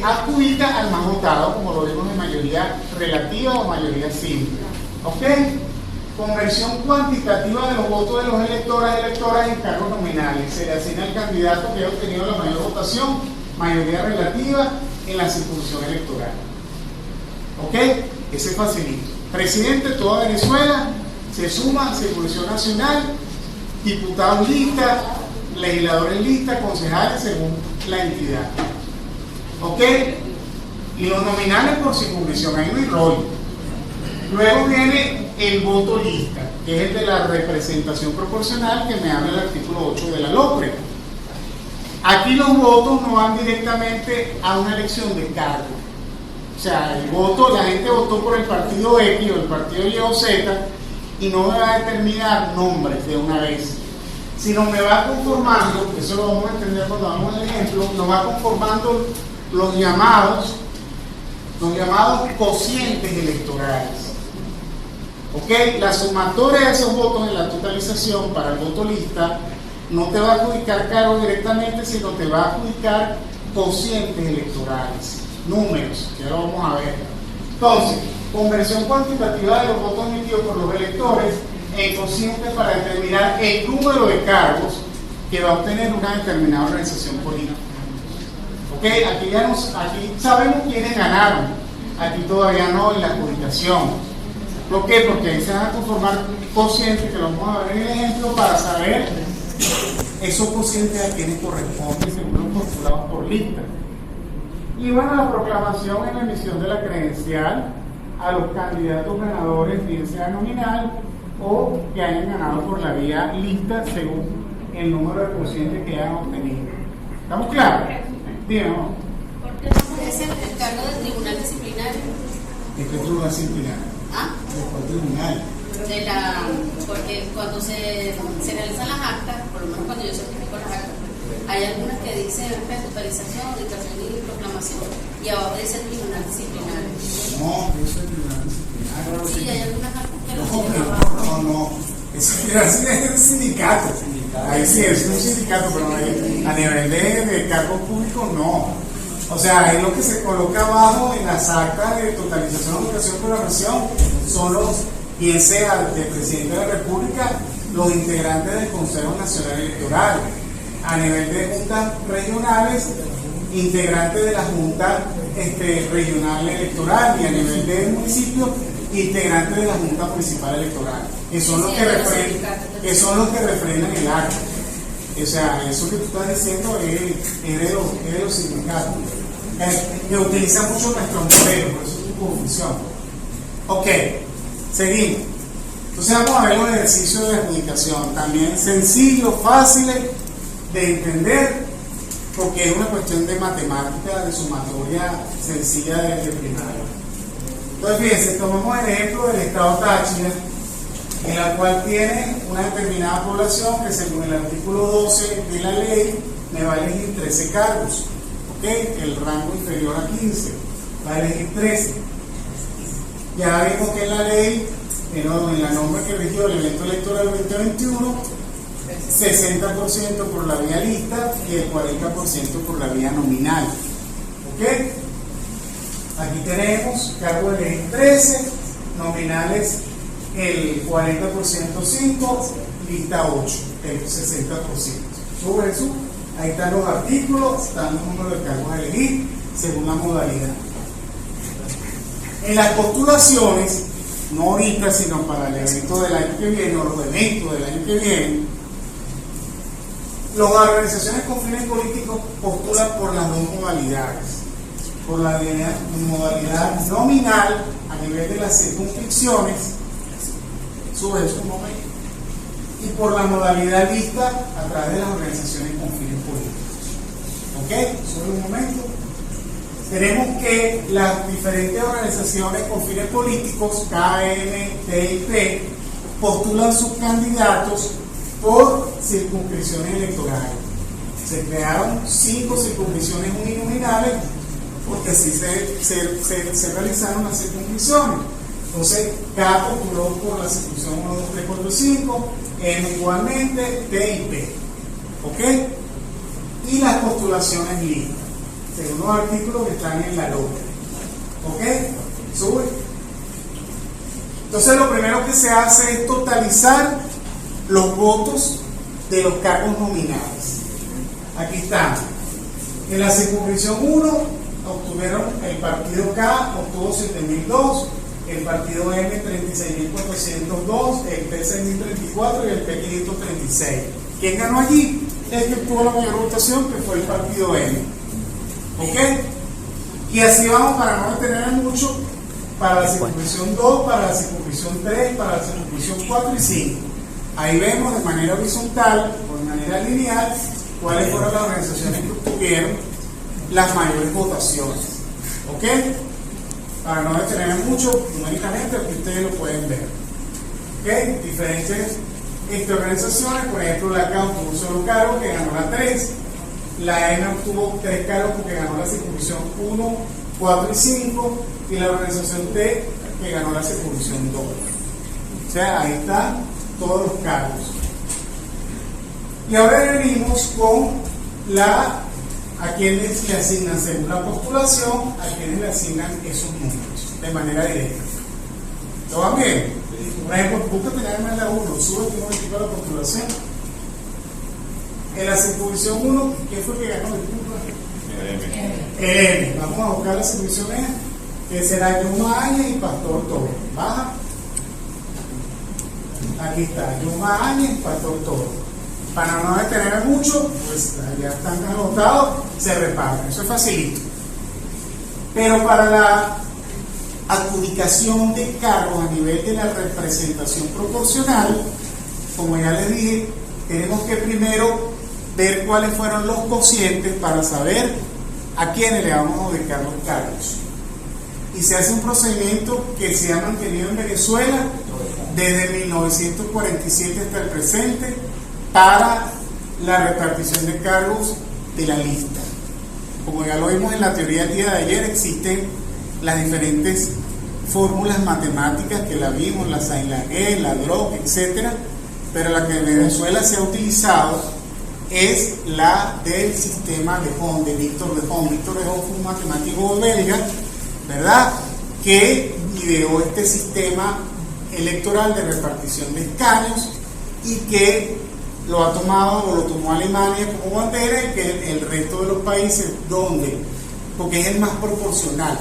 adjudica al más votado, como lo vimos en mayoría relativa o mayoría simple. ¿Ok? Conversión cuantitativa de los votos de los electores y electoras en cargos nominales. Se le asigna al candidato que ha obtenido la mayor votación, mayoría relativa en la circunscripción electoral. ¿Ok? Ese es facilito. Presidente de toda Venezuela, se suma circunscripción nacional, diputados lista, legisladores lista, concejales según la entidad. ¿Ok? Y los nominales por circunscripción, ahí no hay rollo. Luego viene el voto lista, que es el de la representación proporcional que me habla el artículo 8 de la LOPRE. Aquí los votos no van directamente a una elección de cargo. O sea, el voto, la gente votó por el partido X o el partido Y o Z y no me va a determinar nombres de una vez, sino me va conformando, eso lo vamos a entender cuando damos el ejemplo, nos va conformando los llamados cocientes electorales. ¿Ok? La sumatoria de esos votos en la totalización para el voto lista no te va a adjudicar cargo directamente, sino te va a adjudicar cocientes electorales, números, que ahora vamos a ver. Entonces, conversión cuantitativa de los votos emitidos por los electores en cociente para determinar el número de cargos que va a obtener una determinada organización política. ¿Ok? Aquí sabemos quiénes ganaron, aquí todavía no en la adjudicación. ¿Por qué? Porque ahí se van a conformar cocientes, que lo vamos a ver en el ejemplo, para saber esos cocientes a quienes corresponden según los postulados por lista. Y bueno, la proclamación en la emisión de la credencial a los candidatos ganadores, bien sea nominal o que hayan ganado por la vía lista según el número de cocientes que hayan obtenido. ¿Estamos claros? Dime, ¿no? ¿Por qué no es el cargo del tribunal disciplinario? ¿De qué tribunal disciplinario? ¿Ah? ¿De cuál tribunal? Porque cuando se realizan las actas, por lo menos cuando yo certifico las actas, hay algunas que dicen totalización, dictación y proclamación, y abajo dice el tribunal disciplinario. No, eso es el tribunal disciplinario. Sí, hay algunas actas que lo dicen abajo. No. Eso es un sindicato. Ahí sí, es un sindicato, pero a nivel de cargo público no. O sea, ahí lo que se coloca abajo en las actas de totalización, educación y programación son los, bien sea del presidente de la República, los integrantes del Consejo Nacional Electoral, a nivel de juntas regionales, integrantes de la Junta Regional Electoral, y a nivel de municipio, integrantes de la Junta Municipal Electoral, que son los que refrendan el acta. O sea, eso que tú estás diciendo es de los sindicatos, que utilizan mucho nuestros modelos, por eso es tu confusión. Ok, seguimos. Entonces vamos a ver los ejercicios de adjudicación, también sencillos, fáciles de entender, porque es una cuestión de matemática, de sumatoria sencilla de primaria. Entonces fíjense, tomamos el ejemplo del estado Táchira, en la cual tiene una determinada población que según el artículo 12 de la ley me va a elegir 13 cargos, ¿ok? El rango inferior a 15, va a elegir 13. Ya vimos que en la ley, en la norma que rigió el evento electoral 2021, 60% por la vía lista y el 40% por la vía nominal, ¿ok? Aquí tenemos cargos de elegir 13, nominales el 40% 5, lista 8, el 60%. Sobre eso, ahí están los artículos, están los números de cargos a elegir según la modalidad. En las postulaciones, no ahorita, sino para el evento del año que viene, o los eventos del año que viene, las organizaciones con fines políticos postulan por las dos modalidades. Por la modalidad nominal a nivel de las circunscripciones, sube eso un momento, y por la modalidad lista a través de las organizaciones con fines políticos. ¿Ok? Solo un momento. Tenemos que las diferentes organizaciones con fines políticos, KM, TIP, postulan sus candidatos por circunscripciones electorales. Se crearon 5 circunscripciones uninominales porque así se realizaron las circunscripciones. Entonces, K postuló por la circunscripción 1, 2, 3, 4, 5, N igualmente, T y P. ¿Ok? Y las postulaciones listas, según los artículos que están en la LOPE. ¿Ok? Sube. Entonces, lo primero que se hace es totalizar los votos de los cargos nominados. Aquí están. En la circunscripción 1 obtuvieron el partido K, obtuvo 7.002, el partido M 36.402, el P 6.034 y el P 536. ¿Quién ganó allí? El que obtuvo la mayor votación, que fue el partido M. ¿Ok? Y así vamos, para no detener mucho, para la circunscripción 2, para la circunscripción 3, para la circunscripción 4 y 5. Ahí vemos de manera horizontal o de manera lineal cuáles fueron las organizaciones que obtuvieron las mayores votaciones. ¿Ok? Para no detener mucho, numéricamente aquí ustedes lo pueden ver. ¿Ok? Diferentes organizaciones, por ejemplo, la K obtuvo un solo cargo que ganó la 3, la N obtuvo 3 cargos porque ganó la circunscripción 1, 4 y 5, y la organización T que ganó la circunscripción 2. O sea, ahí están todos los cargos. Y ahora venimos con a quienes le asignan según la postulación, a quienes le asignan esos números de manera directa. ¿Lo van bien? Por ejemplo, busca tenerme la 1, sube un momentito la postulación. En la circunscripción 1, ¿quién fue el que ganó? El M. Vamos a buscar la circunscripción E, que será Yuma Áñez y Pastor Toro. Baja. Aquí está, Yuma Áñez y Pastor Toro. Para no detener mucho, pues ya están anotados, se reparten. Eso es facilito. Pero para la adjudicación de cargos a nivel de la representación proporcional, como ya les dije, tenemos que primero ver cuáles fueron los cocientes para saber a quiénes le vamos a adjudicar los cargos. Y se hace un procedimiento que se ha mantenido en Venezuela desde 1947 hasta el presente para la repartición de cargos de la lista. Como ya lo vimos en la teoría del día de ayer, existen las diferentes fórmulas matemáticas que la vimos, la Saint-Laguerre, la Droc, etcétera, pero la que en Venezuela se ha utilizado es la del sistema de Hom, de Victor de Hom. Victor de Hom fue un matemático belga, ¿verdad?, que ideó este sistema electoral de repartición de escaños y que lo ha tomado o lo tomó Alemania como bandera, y que el resto de los países porque es el más proporcional.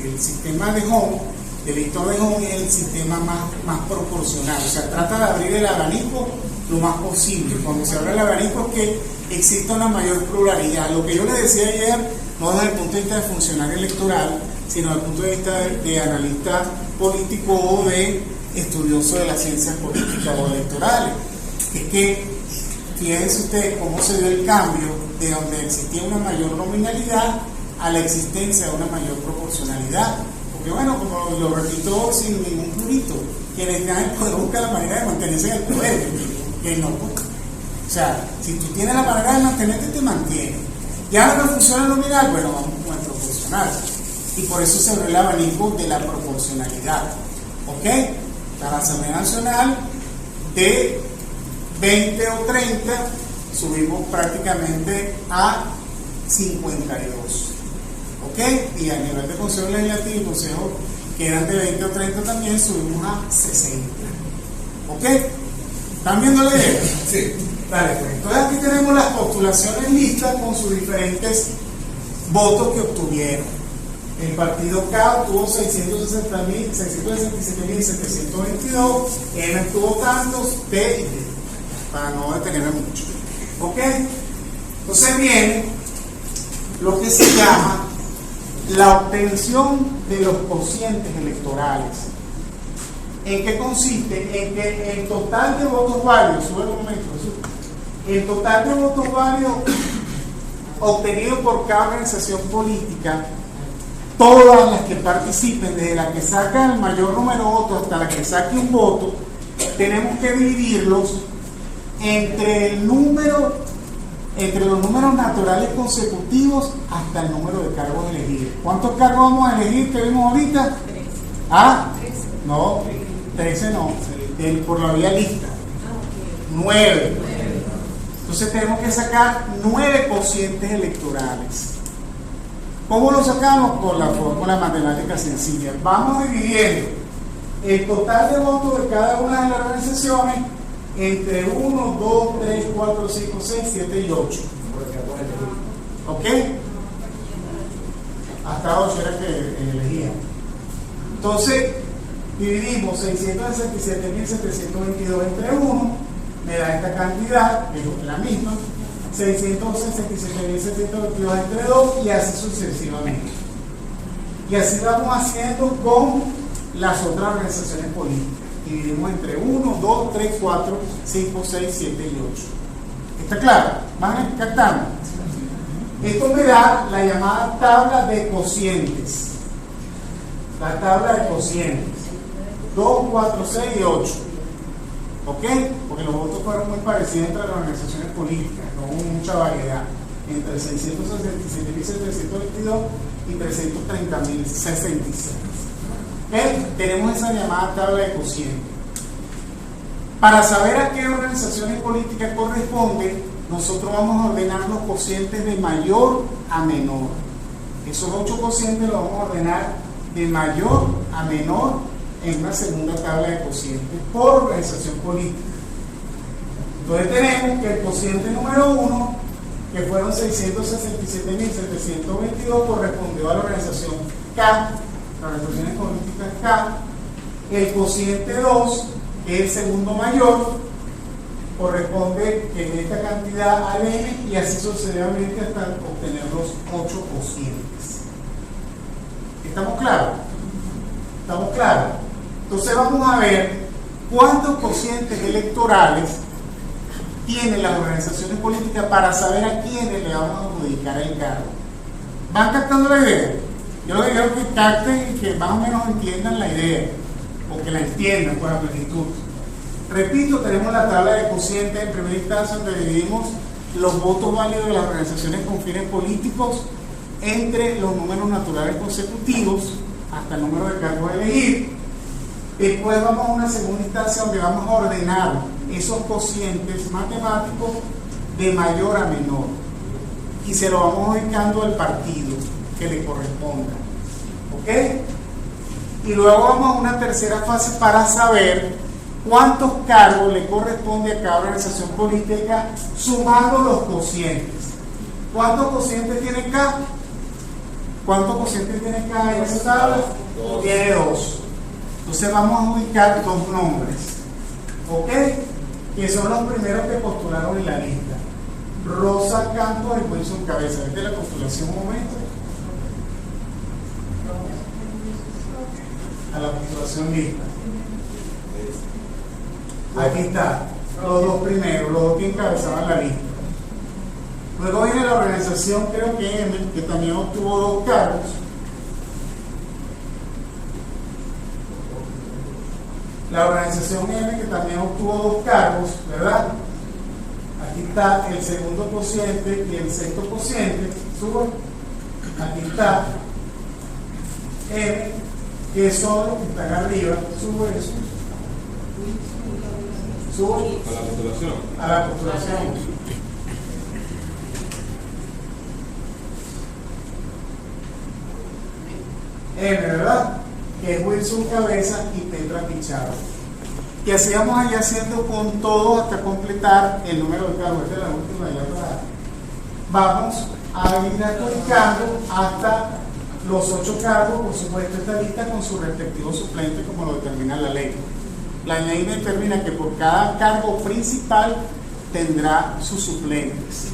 El sistema de Hom, de Victor de Hom, es el sistema más proporcional, o sea, trata de abrir el abanico lo más posible. Cuando se abre el abanico es que exista una mayor pluralidad. Lo que yo les decía ayer, no desde el punto de vista de funcionario electoral, sino desde el punto de vista de analista político o de estudioso de las ciencias políticas o electorales, es que fíjense ustedes cómo se dio el cambio de donde existía una mayor nominalidad a la existencia de una mayor proporcionalidad. Porque bueno, como lo repito sin ningún purito, quienes ganan el poder buscan la manera de mantenerse en el poder, que no. O sea, si tú tienes la manera de mantenerte, te mantienes. Ya no funciona el nominal, bueno, vamos con el proporcional. Y por eso se abre el abanico de la proporcionalidad. ¿Ok? La Asamblea Nacional de 20 o 30 subimos prácticamente a 52. ¿Ok? Y a nivel de Consejo Legislativo y Consejo que eran de 20 o 30 también subimos a 60. ¿Ok? ¿Están viendo la idea? Sí. Dale, pues. Entonces aquí tenemos las postulaciones listas con sus diferentes votos que obtuvieron. El partido K obtuvo 667.722, N obtuvo tantos, T y D, para no detenerme mucho. ¿Ok? Entonces viene lo que se llama la obtención de los cocientes electorales. ¿En qué consiste? En que el total de votos válidos, sube un momento, el total de votos válidos obtenidos por cada organización política, todas las que participen, desde la que saca el mayor número de votos hasta la que saque un voto, tenemos que dividirlos entre los números naturales consecutivos hasta el número de cargos elegidos. ¿Cuántos cargos vamos a elegir que vimos ahorita? ¿Ah? No, 13 no, por la vía lista. 9. Entonces tenemos que sacar 9 cocientes electorales. ¿Cómo lo sacamos? Por la fórmula matemática sencilla. Vamos dividiendo el total de votos de cada una de las organizaciones entre 1, 2, 3, 4, 5, 6, 7 y 8. ¿Ok? Hasta 8 era que elegían. Entonces, dividimos 667.722 entre 1, me da esta cantidad, es la misma, 667.722 entre 2 y así sucesivamente. Y así vamos haciendo con las otras organizaciones políticas. Dividimos entre 1, 2, 3, 4, 5, 6, 7 y 8. ¿Está claro? ¿Van captando? Esto me da la llamada tabla de cocientes. La tabla de cocientes. 2, 4, 6 y 8. ¿Ok? Porque los votos fueron muy parecidos entre las organizaciones políticas, no hubo mucha variedad. Entre 667.722 y 330.066. Tenemos esa llamada tabla de cociente. Para saber a qué organizaciones políticas corresponde, nosotros vamos a ordenar los cocientes de mayor a menor. Esos 8 cocientes los vamos a ordenar de mayor a menor en una segunda tabla de cocientes por organización política. Entonces tenemos que el cociente número 1, que fueron 667.722, correspondió a la organización K, las organizaciones políticas K. El cociente 2, que es el segundo mayor, corresponde en esta cantidad al N y así sucesivamente hasta obtener los 8 cocientes. ¿Estamos claros? ¿Estamos claros? Entonces vamos a ver cuántos cocientes electorales tienen las organizaciones políticas para saber a quiénes le vamos a adjudicar el cargo. ¿Van captando la idea? Yo les quiero que capten y que más o menos entiendan la idea, o que la entiendan con la plenitud. Repito, tenemos la tabla de cocientes en primera instancia, donde dividimos los votos válidos de las organizaciones con fines políticos entre los números naturales consecutivos hasta el número de cargos a elegir. Después vamos a una segunda instancia donde vamos a ordenar esos cocientes matemáticos de mayor a menor y se lo vamos ubicando al partido que le corresponda. ¿Ok? Y luego vamos a una tercera fase para saber cuántos cargos le corresponde a cada organización política sumando los cocientes. ¿Cuántos cocientes tiene K? ¿Cuántos cocientes tiene K en esa tabla? Tiene 2. Entonces vamos a ubicar 2 nombres, ¿ok? Que son los primeros que postularon en la lista: Rosa Campos y Wilson Cabeza. ¿Viste la postulación un momento? A la postulación lista. Aquí está, los 2 primeros, los 2 que encabezaban la lista. Luego viene la organización, creo que M, que también obtuvo 2 cargos. La organización M, que también obtuvo 2 cargos, ¿verdad? Aquí está el segundo cociente y el sexto cociente. Subo. Aquí está M, que son los que están arriba. Subo eso. Subo. A la postulación. A la postulación. M, ¿verdad? Que es Wilson Cabeza y Petra Pichardo. Y así vamos allá haciendo con todo hasta completar el número de cargos. Esta es la última ya para. Vamos a ir adjudicando hasta los 8 cargos, por supuesto, esta lista con su respectivo suplente, como lo determina la ley. La ley determina que por cada cargo principal tendrá sus suplentes.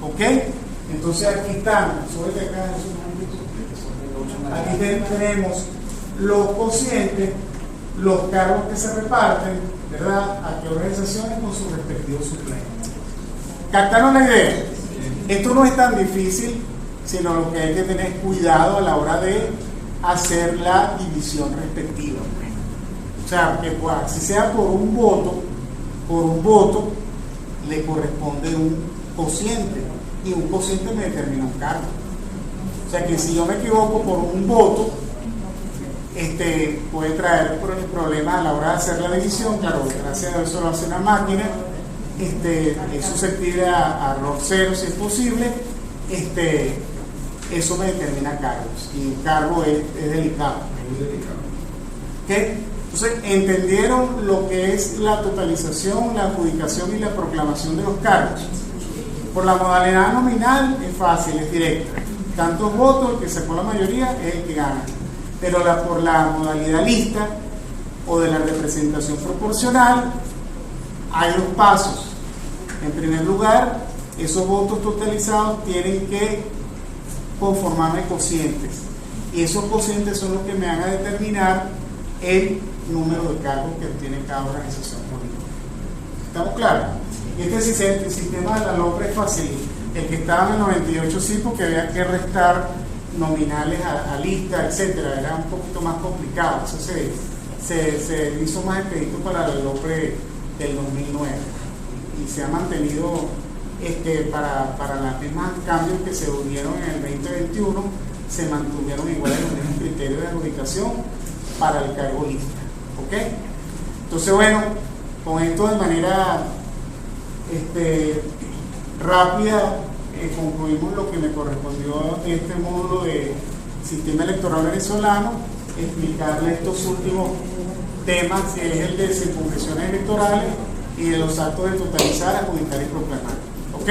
¿Ok? Entonces aquí están, súbete acá, aquí tenemos los cocientes, los cargos que se reparten, ¿verdad? A qué organizaciones con sus respectivos suplentes. ¿Captaron la idea? Esto no es tan difícil, sino lo que hay que tener cuidado a la hora de hacer la división respectiva. sea, que si sea por un voto, le corresponde un cociente, y un cociente me determina un cargo. O sea que si yo me equivoco por un voto, puede traer problemas a la hora de hacer la división. Claro, gracias a eso lo hace una máquina, es susceptible a error cero si es posible. Eso me determina cargos, y un cargo es delicado. ¿Okay? Entonces, entendieron lo que es la totalización, la adjudicación y la proclamación de los cargos. Por la modalidad nominal es fácil, es directa. Tantos votos, el que sacó la mayoría es el que gana. Pero por la modalidad lista o de la representación proporcional, hay dos pasos. En primer lugar, esos votos totalizados tienen que conformarme cocientes, y esos cocientes son los que me van a determinar el número de cargos que tiene cada organización política. ¿Estamos claros? Este sistema de la LOPRE es fácil. El que estaba en el 98 sí, porque había que restar nominales a lista, etcétera, era un poquito más complicado. Eso se hizo más expedito para la LOPRE del 2009, y se ha mantenido para los mismos cambios que se unieron en el 2021, se mantuvieron iguales los mismos criterios de adjudicación para el cargo lista. ¿Ok? Entonces, bueno, con esto de manera rápida concluimos lo que me correspondió en este módulo de sistema electoral venezolano, explicarle estos últimos temas, que es el de circunscripciones electorales y de los actos de totalizar, adjudicar y proclamar. ¿Ok?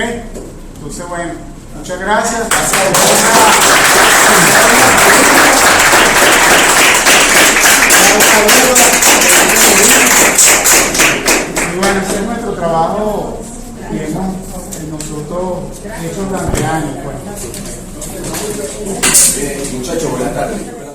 Entonces, bueno, muchas gracias. Y bueno, ese es nuestro trabajo que hemos nosotros hecho durante años. Pues. Muchachos, buenas tardes.